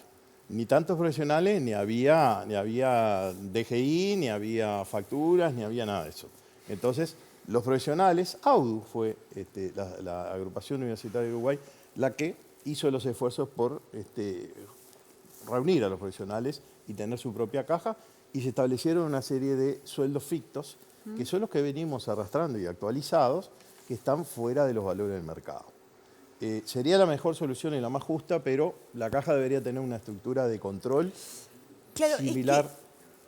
Ni tantos profesionales, ni había DGI, ni había facturas, ni había nada de eso. Entonces, los profesionales, AUDU fue la Agrupación Universitaria de Uruguay, la que hizo los esfuerzos por reunir a los profesionales y tener su propia caja, y se establecieron una serie de sueldos fictos, que son los que venimos arrastrando y actualizados, que están fuera de los valores del mercado. Sería la mejor solución y la más justa, pero la caja debería tener una estructura de control similar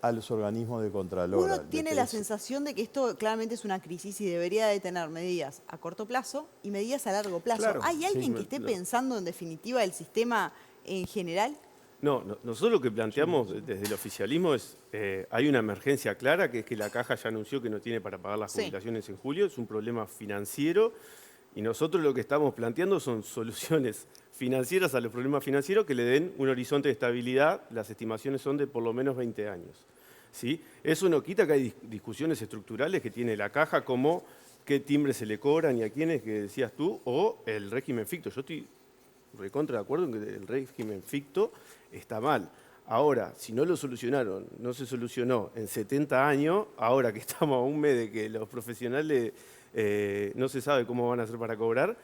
a los organismos de Contralor. Uno tiene la sensación de que esto claramente es una crisis y debería de tener medidas a corto plazo y medidas a largo plazo. Claro, ¿hay alguien que esté pensando en definitiva el sistema en general? No, nosotros lo que planteamos desde el oficialismo es, hay una emergencia clara, que es que la caja ya anunció que no tiene para pagar las jubilaciones en julio, es un problema financiero, y nosotros lo que estamos planteando son soluciones financieras a los problemas financieros que le den un horizonte de estabilidad. Las estimaciones son de por lo menos 20 años. ¿Sí? Eso no quita que hay discusiones estructurales que tiene la caja, como qué timbre se le cobran y a quiénes, que decías tú, o el régimen ficto. Yo estoy recontra de acuerdo en que el régimen ficto está mal. Ahora, si no lo solucionaron, no se solucionó en 70 años, ahora que estamos a un mes de que los profesionales no se sabe cómo van a hacer para cobrar,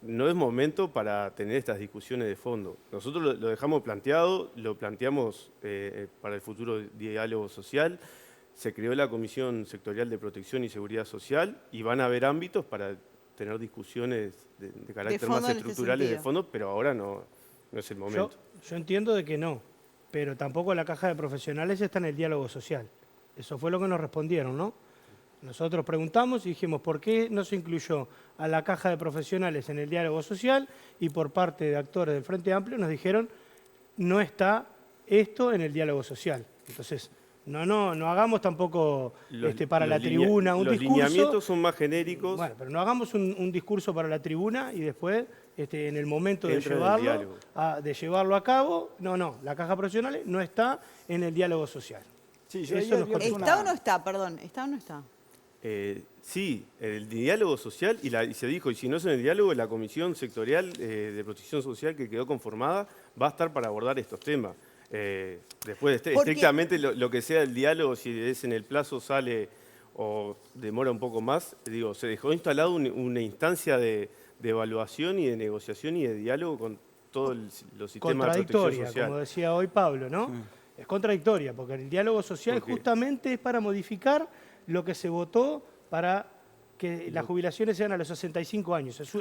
no es momento para tener estas discusiones de fondo. Nosotros lo dejamos planteado, lo planteamos para el futuro diálogo social. Se creó la Comisión Sectorial de Protección y Seguridad Social y van a haber ámbitos para tener discusiones de carácter más estructurales de fondo, pero ahora no es el momento. Yo entiendo de que no, pero tampoco la caja de profesionales está en el diálogo social. Eso fue lo que nos respondieron, ¿no? Nosotros preguntamos y dijimos, ¿por qué no se incluyó a la caja de profesionales en el diálogo social? Y por parte de actores del Frente Amplio nos dijeron, no está esto en el diálogo social. Entonces, no hagamos tampoco para la tribuna un discurso. Los lineamientos son más genéricos. Bueno, pero no hagamos un discurso para la tribuna y después, en el momento de llevarlo a cabo, la caja de profesionales no está en el diálogo social. Sí, ¿está o no está? Perdón, ¿está o no está? Sí, el diálogo social, y se dijo, y si no es en el diálogo, la Comisión Sectorial de Protección Social que quedó conformada va a estar para abordar estos temas. Después, estrictamente lo que sea el diálogo, si es en el plazo, sale o demora un poco más, se dejó instalado una instancia de evaluación y de negociación y de diálogo con todos los sistemas de protección social. Como decía hoy Pablo, ¿no? Es contradictoria, porque el diálogo social justamente es para modificar lo que se votó para que las jubilaciones sean a los 65 años. Es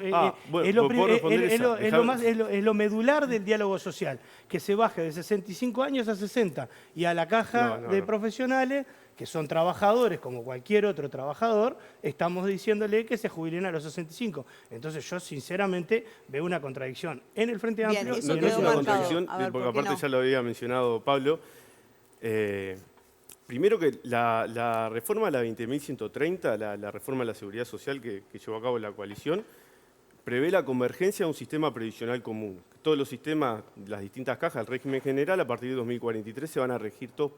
lo medular del diálogo social, que se baje de 65 años a 60 y a la caja de profesionales, que son trabajadores como cualquier otro trabajador, estamos diciéndole que se jubilen a los 65. Entonces yo sinceramente veo una contradicción en el Frente Amplio. No es una contradicción, porque aparte ya lo había mencionado Pablo. Primero que la reforma de la 20.130, la reforma de la seguridad social que llevó a cabo la coalición, prevé la convergencia a un sistema previsional común. Todos los sistemas, las distintas cajas del régimen general, a partir de 2043 se van a regir todos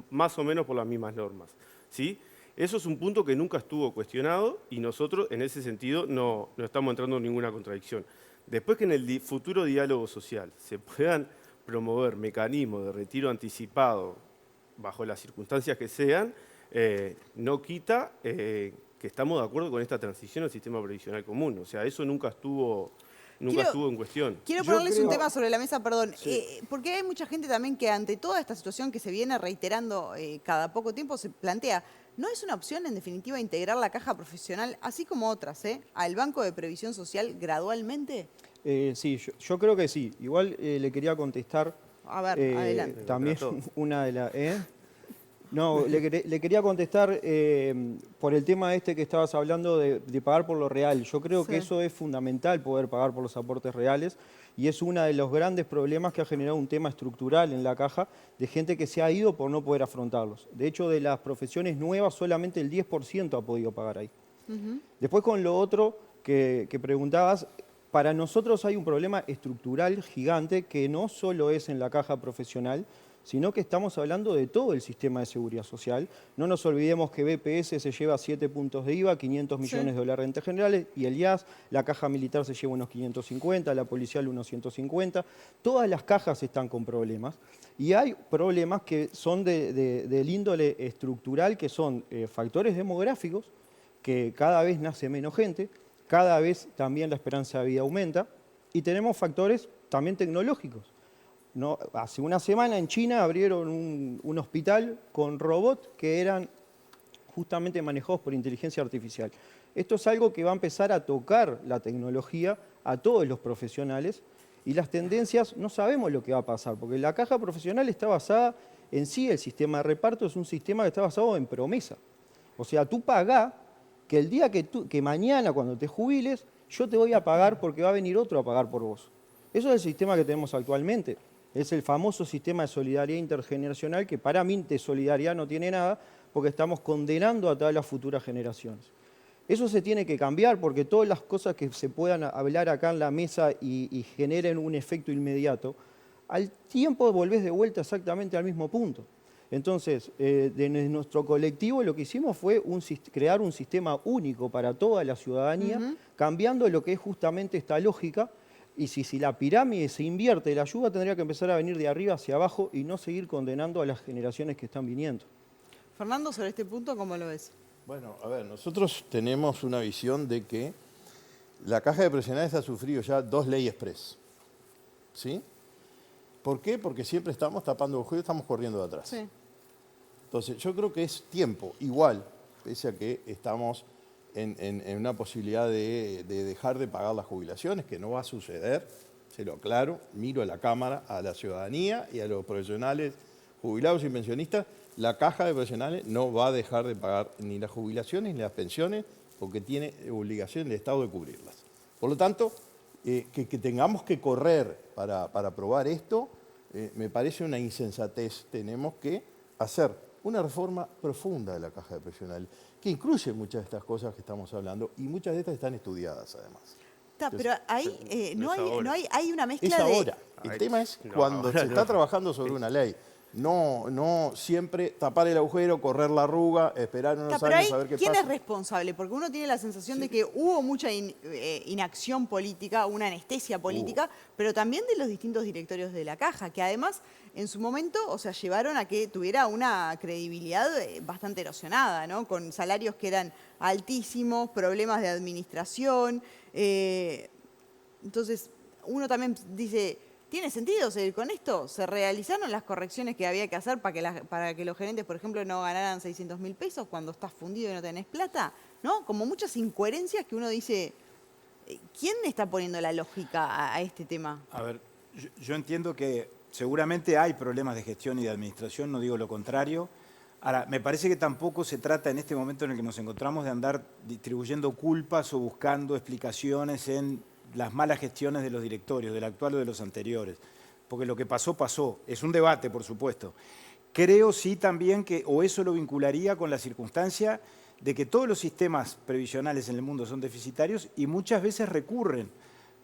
más o menos por las mismas normas, ¿sí? Eso es un punto que nunca estuvo cuestionado y nosotros en ese sentido no estamos entrando en ninguna contradicción. Después que en el futuro diálogo social se puedan promover mecanismos de retiro anticipado bajo las circunstancias que sean, no quita que estamos de acuerdo con esta transición al sistema previsional común. O sea, eso nunca estuvo en cuestión. Quiero ponerles un tema sobre la mesa, perdón, porque hay mucha gente también que ante toda esta situación que se viene reiterando cada poco tiempo se plantea, ¿no es una opción en definitiva integrar la caja profesional, así como otras, al Banco de Previsión Social gradualmente? Sí, yo creo que sí. Igual le quería contestar. A ver, adelante. También una de las... No, le quería contestar por el tema que estabas hablando de pagar por lo real. Yo creo que eso es fundamental, poder pagar por los aportes reales, y es uno de los grandes problemas que ha generado un tema estructural en la caja de gente que se ha ido por no poder afrontarlos. De hecho, de las profesiones nuevas, solamente el 10% ha podido pagar ahí. Después, con lo otro que preguntabas, para nosotros hay un problema estructural gigante que no solo es en la caja profesional, sino que estamos hablando de todo el sistema de seguridad social. No nos olvidemos que BPS se lleva 7 puntos de IVA, 500 millones de rentas generales, y el IAS, la caja militar se lleva unos 550, la policial unos 150. Todas las cajas están con problemas, y hay problemas que son del índole estructural, que son factores demográficos, que cada vez nace menos gente, cada vez también la esperanza de vida aumenta, y tenemos factores también tecnológicos. No, hace una semana en China abrieron un hospital con robots que eran justamente manejados por inteligencia artificial. Esto es algo que va a empezar a tocar la tecnología a todos los profesionales, y las tendencias no sabemos lo que va a pasar, porque la caja profesional está basada en sí, el sistema de reparto es un sistema que está basado en promesa. O sea, tú pagás que el día que mañana cuando te jubiles, yo te voy a pagar porque va a venir otro a pagar por vos. Eso es el sistema que tenemos actualmente. Es el famoso sistema de solidaridad intergeneracional, que para mí de solidaridad no tiene nada, porque estamos condenando a todas las futuras generaciones. Eso se tiene que cambiar, porque todas las cosas que se puedan hablar acá en la mesa y generen un efecto inmediato, al tiempo volvés de vuelta exactamente al mismo punto. Entonces, de nuestro colectivo lo que hicimos fue crear un sistema único para toda la ciudadanía, cambiando lo que es justamente esta lógica. Y si la pirámide se invierte, la ayuda tendría que empezar a venir de arriba hacia abajo y no seguir condenando a las generaciones que están viniendo. Fernando, sobre este punto, ¿cómo lo ves? Bueno, a ver, nosotros tenemos una visión de que la caja de profesionales ha sufrido ya 2 leyes express. ¿Sí? ¿Por qué? Porque siempre estamos tapando ojos y estamos corriendo de atrás. Sí. Entonces, yo creo que es tiempo, igual, pese a que estamos en una posibilidad de dejar de pagar las jubilaciones, que no va a suceder, se lo aclaro, miro a la Cámara, a la ciudadanía y a los profesionales jubilados y pensionistas, la caja de profesionales no va a dejar de pagar ni las jubilaciones ni las pensiones, porque tiene obligación del Estado de cubrirlas. Por lo tanto, que tengamos que correr para aprobar esto, me parece una insensatez. Tenemos que hacer una reforma profunda de la caja de profesionales, que incluye muchas de estas cosas que estamos hablando, y muchas de estas están estudiadas además. Pero ahí hay una mezcla es ahora. El tema es cuando se está trabajando sobre una ley. No siempre tapar el agujero, correr la arruga, esperar unos años a ver qué pasa. ¿Quién es responsable? Porque uno tiene la sensación de que hubo mucha inacción política, una anestesia política, pero también de los distintos directorios de la caja, que además en su momento, llevaron a que tuviera una credibilidad bastante erosionada, ¿no? Con salarios que eran altísimos, problemas de administración. Entonces, uno también dice, ¿Tiene sentido seguir con esto? ¿Se realizaron las correcciones que había que hacer para que los gerentes, por ejemplo, no ganaran 600.000 pesos cuando estás fundido y no tenés plata? ¿No? Como muchas incoherencias que uno dice, ¿quién está poniendo la lógica a este tema? A ver, yo entiendo que seguramente hay problemas de gestión y de administración, no digo lo contrario. Ahora, me parece que tampoco se trata en este momento en el que nos encontramos de andar distribuyendo culpas o buscando explicaciones en las malas gestiones de los directorios, del actual o de los anteriores. Porque lo que pasó, pasó. Es un debate, por supuesto. Creo sí también que, o eso lo vincularía con la circunstancia de que todos los sistemas previsionales en el mundo son deficitarios y muchas veces recurren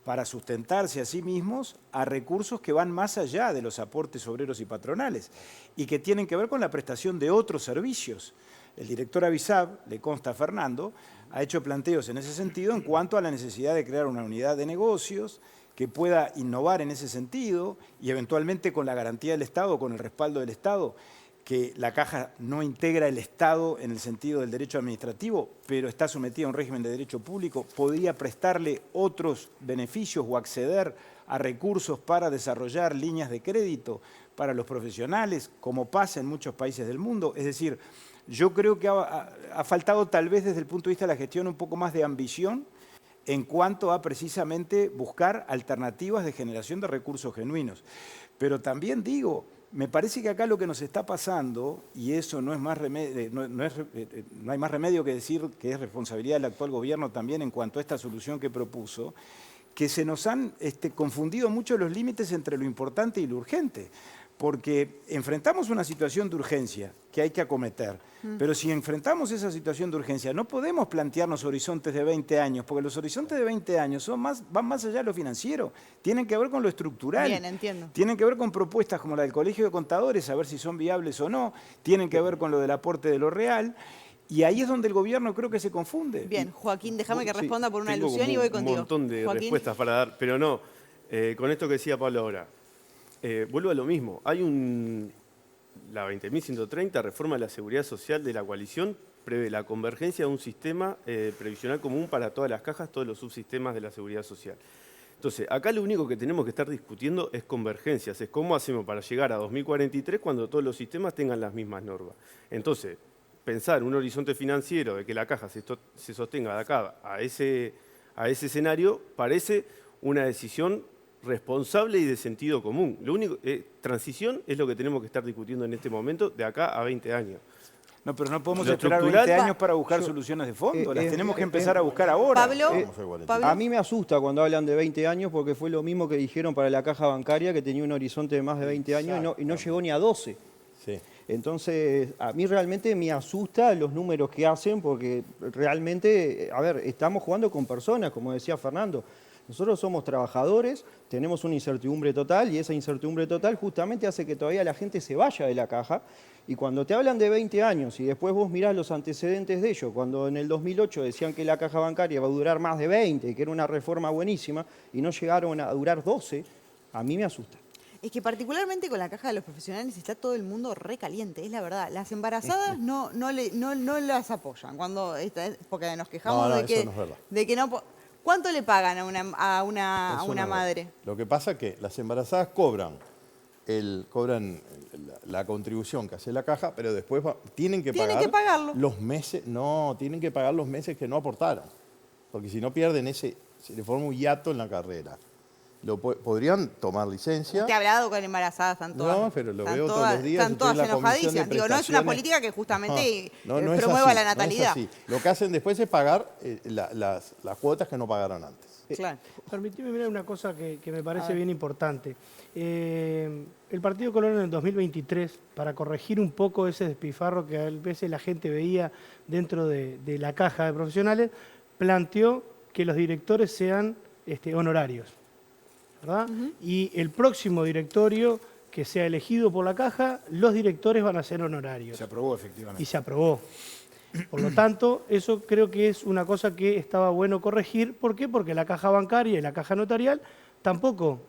para sustentarse a sí mismos a recursos que van más allá de los aportes obreros y patronales y que tienen que ver con la prestación de otros servicios. El director Avisab, le consta a Fernando, ha hecho planteos en ese sentido en cuanto a la necesidad de crear una unidad de negocios que pueda innovar en ese sentido y eventualmente con la garantía del Estado, con el respaldo del Estado, que la Caja no integra el Estado en el sentido del derecho administrativo, pero está sometida a un régimen de derecho público, podría prestarle otros beneficios o acceder a recursos para desarrollar líneas de crédito para los profesionales, como pasa en muchos países del mundo. Es decir, yo creo que ha faltado tal vez desde el punto de vista de la gestión un poco más de ambición en cuanto a precisamente buscar alternativas de generación de recursos genuinos. Pero también digo, me parece que acá lo que nos está pasando, y eso no es más remedio, no hay más remedio que decir que es responsabilidad del actual gobierno también en cuanto a esta solución que propuso, que se nos han confundido mucho los límites entre lo importante y lo urgente. Porque enfrentamos una situación de urgencia que hay que acometer, pero si enfrentamos esa situación de urgencia no podemos plantearnos horizontes de 20 años, porque los horizontes de 20 años van más allá de lo financiero, tienen que ver con lo estructural. Bien, entiendo. Tienen que ver con propuestas como la del Colegio de Contadores, a ver si son viables o no, tienen que ver con lo del aporte de lo real, y ahí es donde el gobierno creo que se confunde. Bien, Joaquín, déjame que responda por una tengo alusión y voy contigo. Un montón de Joaquín. respuestas para dar, pero no, con esto que decía Pablo ahora. Vuelvo a lo mismo. Hay la 20.130, reforma de la seguridad social de la coalición, prevé la convergencia de un sistema previsional común para todas las cajas, todos los subsistemas de la seguridad social. Entonces, acá lo único que tenemos que estar discutiendo es convergencias, es cómo hacemos para llegar a 2043 cuando todos los sistemas tengan las mismas normas. Entonces, pensar un horizonte financiero de que la caja se sostenga de acá a ese escenario parece una decisión responsable y de sentido común. Lo único, transición es lo que tenemos que estar discutiendo en este momento de acá a 20 años. No, pero no podemos esperar 20 años para buscar soluciones de fondo, las tenemos que empezar a buscar ahora. Pablo. A mí me asusta cuando hablan de 20 años porque fue lo mismo que dijeron para la caja bancaria, que tenía un horizonte de más de 20 años y no llegó ni a 12. Sí. Entonces, a mí realmente me asusta los números que hacen porque realmente, a ver, estamos jugando con personas, como decía Fernando. Nosotros somos trabajadores, tenemos una incertidumbre total y esa incertidumbre total justamente hace que todavía la gente se vaya de la caja. Y cuando te hablan de 20 años y después vos mirás los antecedentes de ellos, cuando en el 2008 decían que la caja bancaria va a durar más de 20, que era una reforma buenísima, y no llegaron a durar 12, a mí me asusta. Es que particularmente con la caja de los profesionales está todo el mundo recaliente, es la verdad. Las embarazadas no las apoyan, porque nos quejamos de que no... ¿Cuánto le pagan a una madre? Lo que pasa es que las embarazadas cobran la contribución que hace la caja, pero después tienen que pagar los meses, tienen que pagar los meses que no aportaron, porque si no pierden se le forma un hiato en la carrera. Podrían tomar licencia. ¿Te ha hablado con embarazadas? No, pero lo veo todos los días. Están todas enojadísimas. Digo, no es una política que justamente promueva la natalidad. No es así. Lo que hacen después es pagar las cuotas que no pagaron antes. Claro. Permitime mirar una cosa que me parece bien importante. El Partido Colorado en el 2023, para corregir un poco ese despilfarro que a veces la gente veía dentro de la caja de profesionales, planteó que los directores sean honorarios, ¿verdad? Y el próximo directorio que sea elegido por la caja, los directores van a ser honorarios. Se aprobó, efectivamente. Y se aprobó. Por lo tanto, eso creo que es una cosa que estaba bueno corregir. ¿Por qué? Porque la caja bancaria y la caja notarial tampoco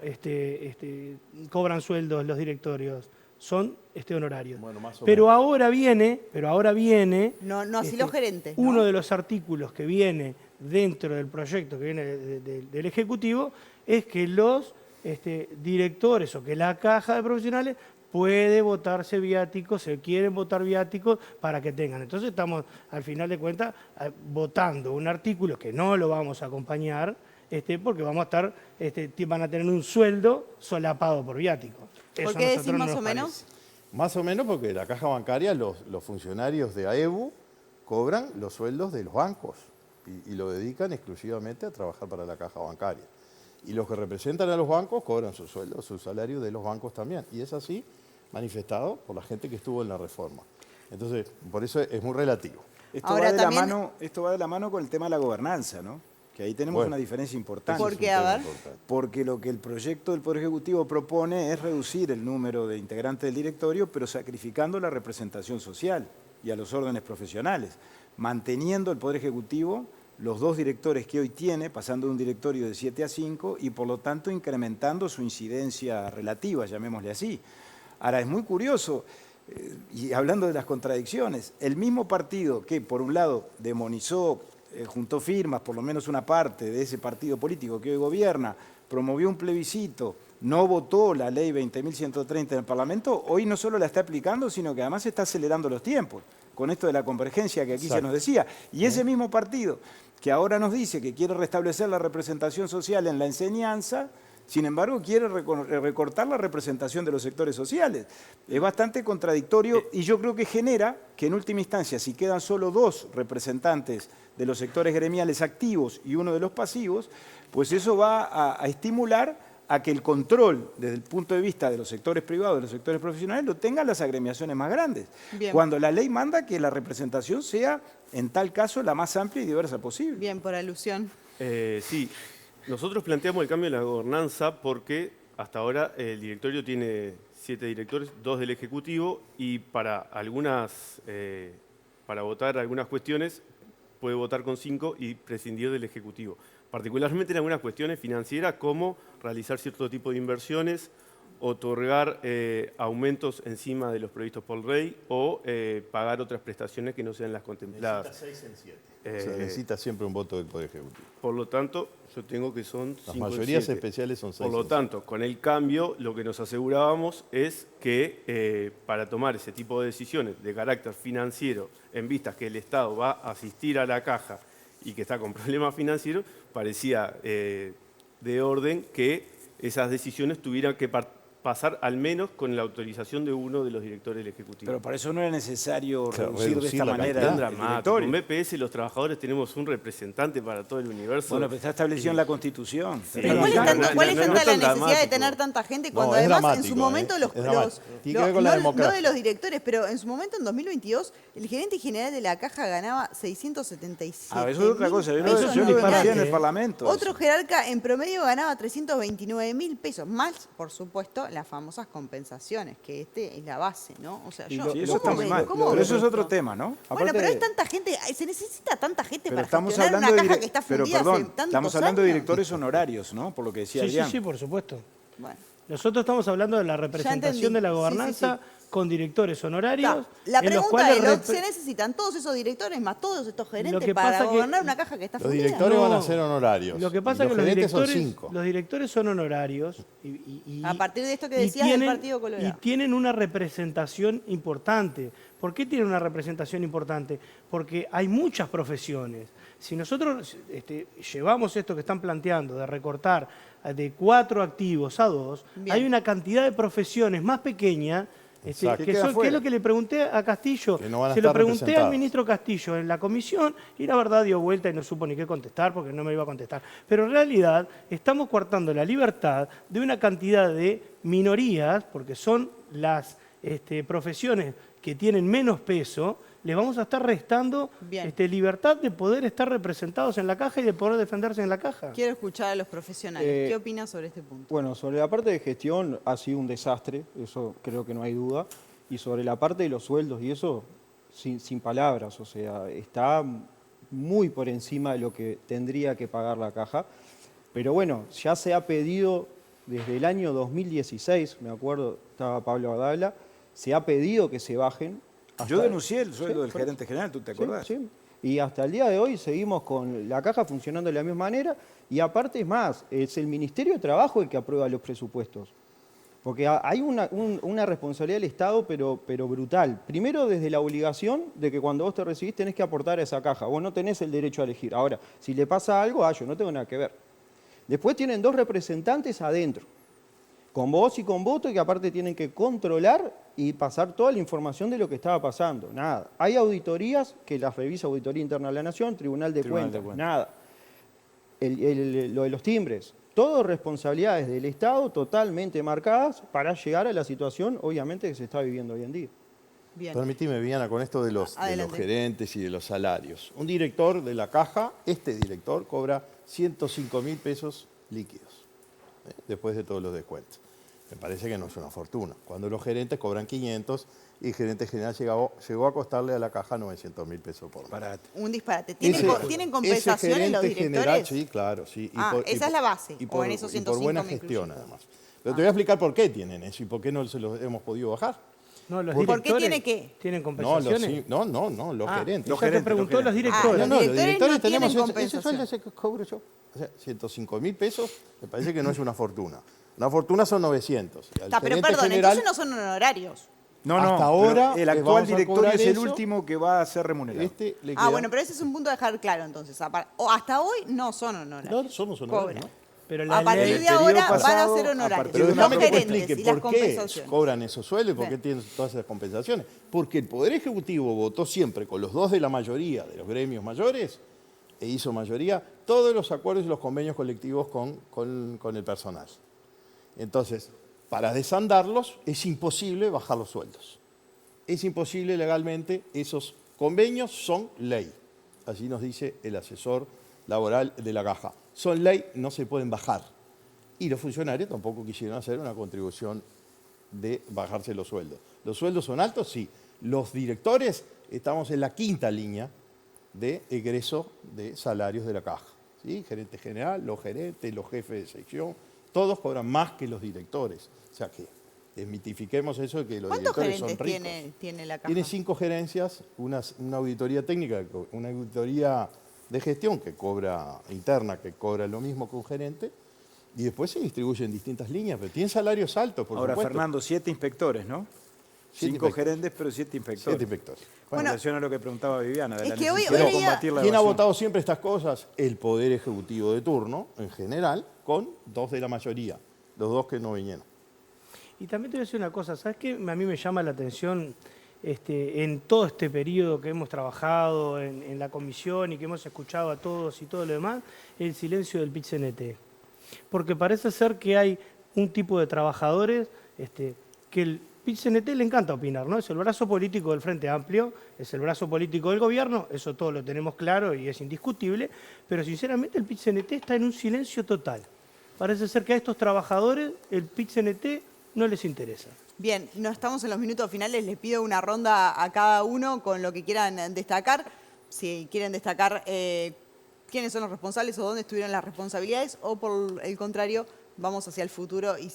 cobran sueldos los directorios, son honorarios. Bueno, pero ahora viene... No así los gerentes. ¿no? Uno de los artículos que viene dentro del proyecto que viene del Ejecutivo es que los directores o que la caja de profesionales puede votarse viáticos, se quieren votar viáticos para que tengan. Entonces estamos, al final de cuentas, votando un artículo que no lo vamos a acompañar, porque vamos a estar, van a tener un sueldo solapado por viáticos. ¿Por qué decís más o menos? Más o menos porque la caja bancaria, los funcionarios de AEBU cobran los sueldos de los bancos y lo dedican exclusivamente a trabajar para la caja bancaria. Y los que representan a los bancos cobran su sueldo, su salario de los bancos también. Y es así manifestado por la gente que estuvo en la reforma. Entonces, por eso es muy relativo. Esto va de la mano con el tema de la gobernanza, ¿no? Que ahí tenemos una diferencia importante. ¿Por qué? A ver. Porque lo que el proyecto del Poder Ejecutivo propone es reducir el número de integrantes del directorio, pero sacrificando la representación social y a los órdenes profesionales, manteniendo el Poder Ejecutivo los 2 directores que hoy tiene, pasando de un directorio de 7 a 5 y por lo tanto incrementando su incidencia relativa, llamémosle así. Ahora, es muy curioso, y hablando de las contradicciones, el mismo partido que por un lado demonizó, juntó firmas, por lo menos una parte de ese partido político que hoy gobierna, promovió un plebiscito, no votó la ley 20.130 en el Parlamento, hoy no solo la está aplicando, sino que además está acelerando los tiempos, con esto de la convergencia que aquí se nos decía. Y ese mismo partido que ahora nos dice que quiere restablecer la representación social en la enseñanza, sin embargo quiere recortar la representación de los sectores sociales. Es bastante contradictorio y yo creo que genera que en última instancia, si quedan solo 2 representantes de los sectores gremiales activos y uno de los pasivos, pues eso va a estimular a que el control desde el punto de vista de los sectores privados, de los sectores profesionales, lo tengan las agremiaciones más grandes. Bien. Cuando la ley manda que la representación sea, en tal caso, la más amplia y diversa posible. Bien, por alusión. Sí, nosotros planteamos el cambio de la gobernanza porque hasta ahora el directorio tiene 7 directores, 2 del Ejecutivo, y para votar algunas cuestiones puede votar con 5 y prescindir del Ejecutivo. Particularmente en algunas cuestiones financieras, como realizar cierto tipo de inversiones, otorgar aumentos encima de los previstos por ley o pagar otras prestaciones que no sean las contempladas. Necesita 6 en 7. Se necesita siempre un voto del Poder Ejecutivo. Por lo tanto, yo tengo que son 5 en 7. Las mayorías especiales son 6. Por lo tanto, con el cambio, lo que nos asegurábamos es que para tomar ese tipo de decisiones de carácter financiero, en vistas que el Estado va a asistir a la caja y que está con problemas financieros, parecía de orden que esas decisiones tuvieran que pasar al menos con la autorización de uno de los directores del Ejecutivo. Pero para eso no era necesario reducir de esta manera el directorio. En BPS los trabajadores tenemos un representante para todo el universo. Bueno, pero está establecido en la Constitución. Sí. ¿Cuál es tanta la necesidad de tener tanta gente cuando además en su momento no de los directores, pero en su momento en 2022 el gerente general de la Caja ganaba 677 eso es otra cosa, yo lo decía en el Parlamento. Otro jerarca en promedio ganaba 329.000 pesos, más por supuesto las famosas compensaciones, que es la base, ¿no? O sea, eso está muy mal, pero eso es otro tema, ¿no? Bueno, pero hay tanta gente, se necesita tanta gente para gestionar una caja que está fundida hace tantos años. Estamos hablando de directores honorarios, ¿no? Por lo que decía Adrián. Sí, por supuesto. Bueno. Nosotros estamos hablando de la representación de la gobernanza con directores honorarios. La pregunta es, ¿se necesitan todos esos directores más todos estos gerentes para gobernar una caja que está fundida? Los directores van a ser honorarios. Lo que pasa es que los directores son honorarios. A partir de esto que decías del Partido Colorado. Y tienen una representación importante. ¿Por qué tienen una representación importante? Porque hay muchas profesiones. Si nosotros llevamos esto que están planteando de recortar de 4 activos a 2, hay una cantidad de profesiones más pequeña. ¿Qué es lo que le pregunté a Castillo? Se lo pregunté al ministro Castillo en la comisión y la verdad dio vuelta y no supo ni qué contestar porque no me iba a contestar. Pero en realidad estamos coartando la libertad de una cantidad de minorías, porque son las profesiones que tienen menos peso, les vamos a estar restando libertad de poder estar representados en la caja y de poder defenderse en la caja. Quiero escuchar a los profesionales. ¿Qué opinas sobre este punto? Bueno, sobre la parte de gestión ha sido un desastre, eso creo que no hay duda. Y sobre la parte de los sueldos y eso, sin palabras, o sea, está muy por encima de lo que tendría que pagar la caja. Pero bueno, ya se ha pedido desde el año 2016, me acuerdo, estaba Pablo Adala, se ha pedido que se bajen. Yo denuncié el sueldo del gerente general, ¿tú te acordás? Sí. Y hasta el día de hoy seguimos con la caja funcionando de la misma manera y aparte es más, es el Ministerio de Trabajo el que aprueba los presupuestos. Porque hay una responsabilidad del Estado, pero brutal. Primero, desde la obligación de que cuando vos te recibís tenés que aportar a esa caja. Vos no tenés el derecho a elegir. Ahora, si le pasa algo, yo no tengo nada que ver. Después tienen 2 representantes adentro, con voz y con voto, y que aparte tienen que controlar y pasar toda la información de lo que estaba pasando. Nada. Hay auditorías que las revisa Auditoría Interna de la Nación, Tribunal de Cuentas. Nada. Lo de los timbres. Todo responsabilidades del Estado totalmente marcadas para llegar a la situación, obviamente, que se está viviendo hoy en día. Bien. Permitime, Viviana, con esto de los gerentes y de los salarios. Un director de la caja, este director, cobra 105.000 pesos líquidos, después de todos los descuentos. Me parece que no es una fortuna. Cuando los gerentes cobran 500 y el gerente general llegó a costarle a la caja 900.000 pesos por mes. Un disparate. ¿Tienen compensaciones los directores? General, sí, claro. Sí. Esa es la base, o en esos 105 por buena gestión, además. Pero te voy a explicar por qué tienen eso y por qué no se los hemos podido bajar. No, los ¿Por qué tiene qué? ¿Tienen compensaciones? No, los gerentes. Los gerentes te preguntó los directores. Los directores no tenemos compensación. ese sueldo ese que cobro yo. O sea, 105.000 pesos me parece que no es una fortuna. Una fortuna son 900. Pero perdón, entonces no son honorarios. No, hasta ahora el actual directorio es el último que va a ser remunerado. Bueno, pero ese es un punto a dejar claro entonces. Hasta hoy no son honorarios. No somos honorarios, ¿no? Pero a partir de ahora van a ser honorarios. Pero déjame que te explique y las por qué compensaciones. cobran esos sueldos y por qué tienen todas esas compensaciones. Porque el Poder Ejecutivo votó siempre con los 2 de la mayoría de los gremios mayores e hizo mayoría todos los acuerdos y los convenios colectivos con el personal. Entonces, para desandarlos es imposible bajar los sueldos. Es imposible legalmente, esos convenios son ley. Así nos dice el asesor laboral de la caja. Son ley, no se pueden bajar. Y los funcionarios tampoco quisieron hacer una contribución de bajarse los sueldos. ¿Los sueldos son altos? Sí. Los directores estamos en la 5ª línea de egreso de salarios de la caja. ¿Sí? Gerente general, los gerentes, los jefes de sección, todos cobran más que los directores. O sea que desmitifiquemos eso de que los directores son ricos. ¿Cuántos gerentes tiene la caja? Tiene 5 gerencias, una auditoría técnica, una auditoría de gestión que cobra interna, que cobra lo mismo que un gerente, y después se distribuye en distintas líneas, pero tienen salarios altos, por supuesto. Ahora, Fernando, 7 inspectores, ¿no? 5 gerentes, pero 7 inspectores. 7 inspectores. En relación a lo que preguntaba Viviana, de la que hoy necesidad de combatir la ¿Quién ha evasión? votado siempre estas cosas? El Poder Ejecutivo de turno, en general, con 2 de la mayoría, los 2 que no vinieron. Y también te voy a decir una cosa, ¿sabes qué? A mí me llama la atención en todo este periodo que hemos trabajado en la comisión y que hemos escuchado a todos y todo lo demás, el silencio del PIT-CNT. Porque parece ser que hay un tipo de trabajadores que el PIT-CNT le encanta opinar, ¿no? Es el brazo político del Frente Amplio, es el brazo político del gobierno, eso todos lo tenemos claro y es indiscutible, pero sinceramente el PIT-CNT está en un silencio total. Parece ser que a estos trabajadores el PIT-CNT no les interesa. Bien, no estamos en los minutos finales, les pido una ronda a cada uno con lo que quieran destacar. Si quieren destacar quiénes son los responsables o dónde estuvieron las responsabilidades, o por el contrario, vamos hacia el futuro y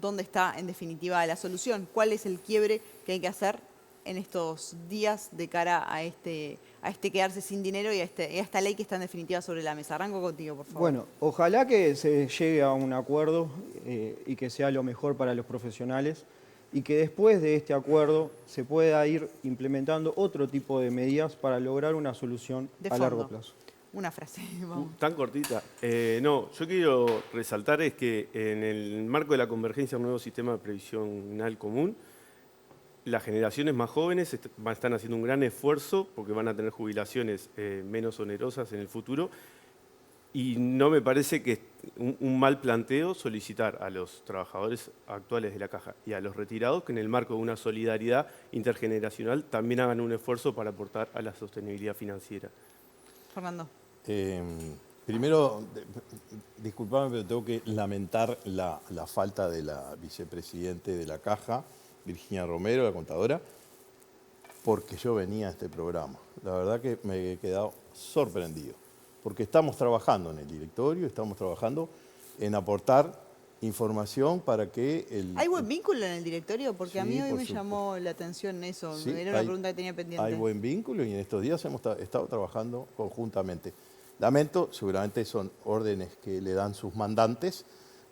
dónde está en definitiva la solución. ¿Cuál es el quiebre que hay que hacer en estos días de cara a este quedarse sin dinero y a esta ley que está en definitiva sobre la mesa? Arranco contigo, por favor. Bueno, ojalá que se llegue a un acuerdo y que sea lo mejor para los profesionales y que después de este acuerdo se pueda ir implementando otro tipo de medidas para lograr una solución a largo plazo. Una frase, vamos. Tan cortita. No, yo quiero resaltar es que en el marco de la convergencia a un nuevo sistema previsional común, las generaciones más jóvenes están haciendo un gran esfuerzo porque van a tener jubilaciones menos onerosas en el futuro y no me parece que es un mal planteo solicitar a los trabajadores actuales de la Caja y a los retirados que en el marco de una solidaridad intergeneracional también hagan un esfuerzo para aportar a la sostenibilidad financiera. Fernando. Primero, disculpame, pero tengo que lamentar la falta de la vicepresidente de la Caja, Virginia Romero, la contadora, porque yo venía a este programa. La verdad que me he quedado sorprendido, porque estamos trabajando en el directorio, estamos trabajando en aportar información para que ¿Hay buen vínculo en el directorio? Porque a Sí, mí hoy por me supuesto. llamó la atención eso. Sí, Era una pregunta que tenía pendiente. Hay buen vínculo y en estos días hemos estado trabajando conjuntamente. Lamento, seguramente son órdenes que le dan sus mandantes,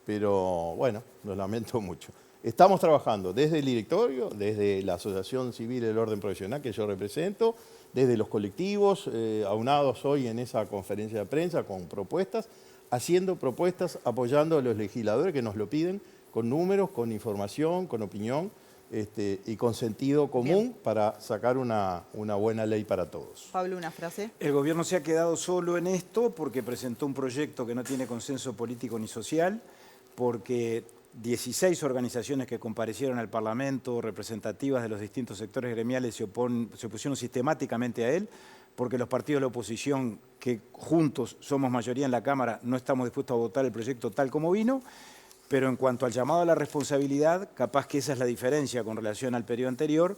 pero bueno, lo lamento mucho. Estamos trabajando desde el directorio, desde la Asociación Civil del Orden Profesional que yo represento, desde los colectivos, aunados hoy en esa conferencia de prensa con propuestas, haciendo propuestas, apoyando a los legisladores que nos lo piden, con números, con información, con opinión y con sentido común para sacar una buena ley para todos. Pablo, una frase. El gobierno se ha quedado solo en esto porque presentó un proyecto que no tiene consenso político ni social, porque 16 organizaciones que comparecieron al Parlamento, representativas de los distintos sectores gremiales, se opusieron sistemáticamente a él, porque los partidos de la oposición, que juntos somos mayoría en la Cámara, no estamos dispuestos a votar el proyecto tal como vino. Pero en cuanto al llamado a la responsabilidad, capaz que esa es la diferencia con relación al periodo anterior.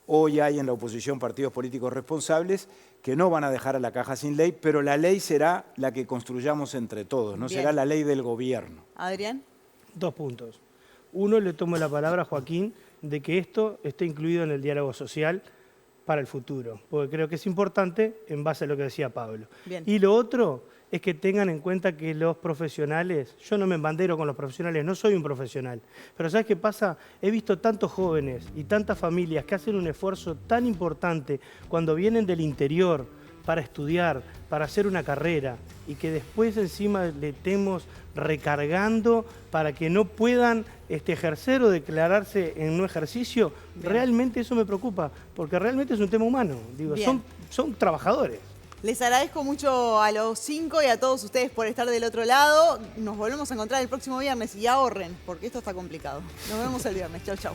Hoy hay en la oposición partidos políticos responsables que no van a dejar a la caja sin ley, pero la ley será la que construyamos entre todos, no será la ley del gobierno. Adrián. 2 puntos. Uno, le tomo la palabra a Joaquín de que esto esté incluido en el diálogo social para el futuro, porque creo que es importante en base a lo que decía Pablo. Bien. Y lo otro es que tengan en cuenta que los profesionales, yo no me embandero con los profesionales, no soy un profesional, pero ¿sabes qué pasa? He visto tantos jóvenes y tantas familias que hacen un esfuerzo tan importante cuando vienen del interior para estudiar, para hacer una carrera y que después encima le estemos recargando para que no puedan ejercer o declararse en un ejercicio. Bien. Realmente eso me preocupa, porque realmente es un tema humano. Digo, son trabajadores. Les agradezco mucho a los 5 y a todos ustedes por estar del otro lado. Nos volvemos a encontrar el próximo viernes y ahorren, porque esto está complicado. Nos vemos el viernes. Chau, chau.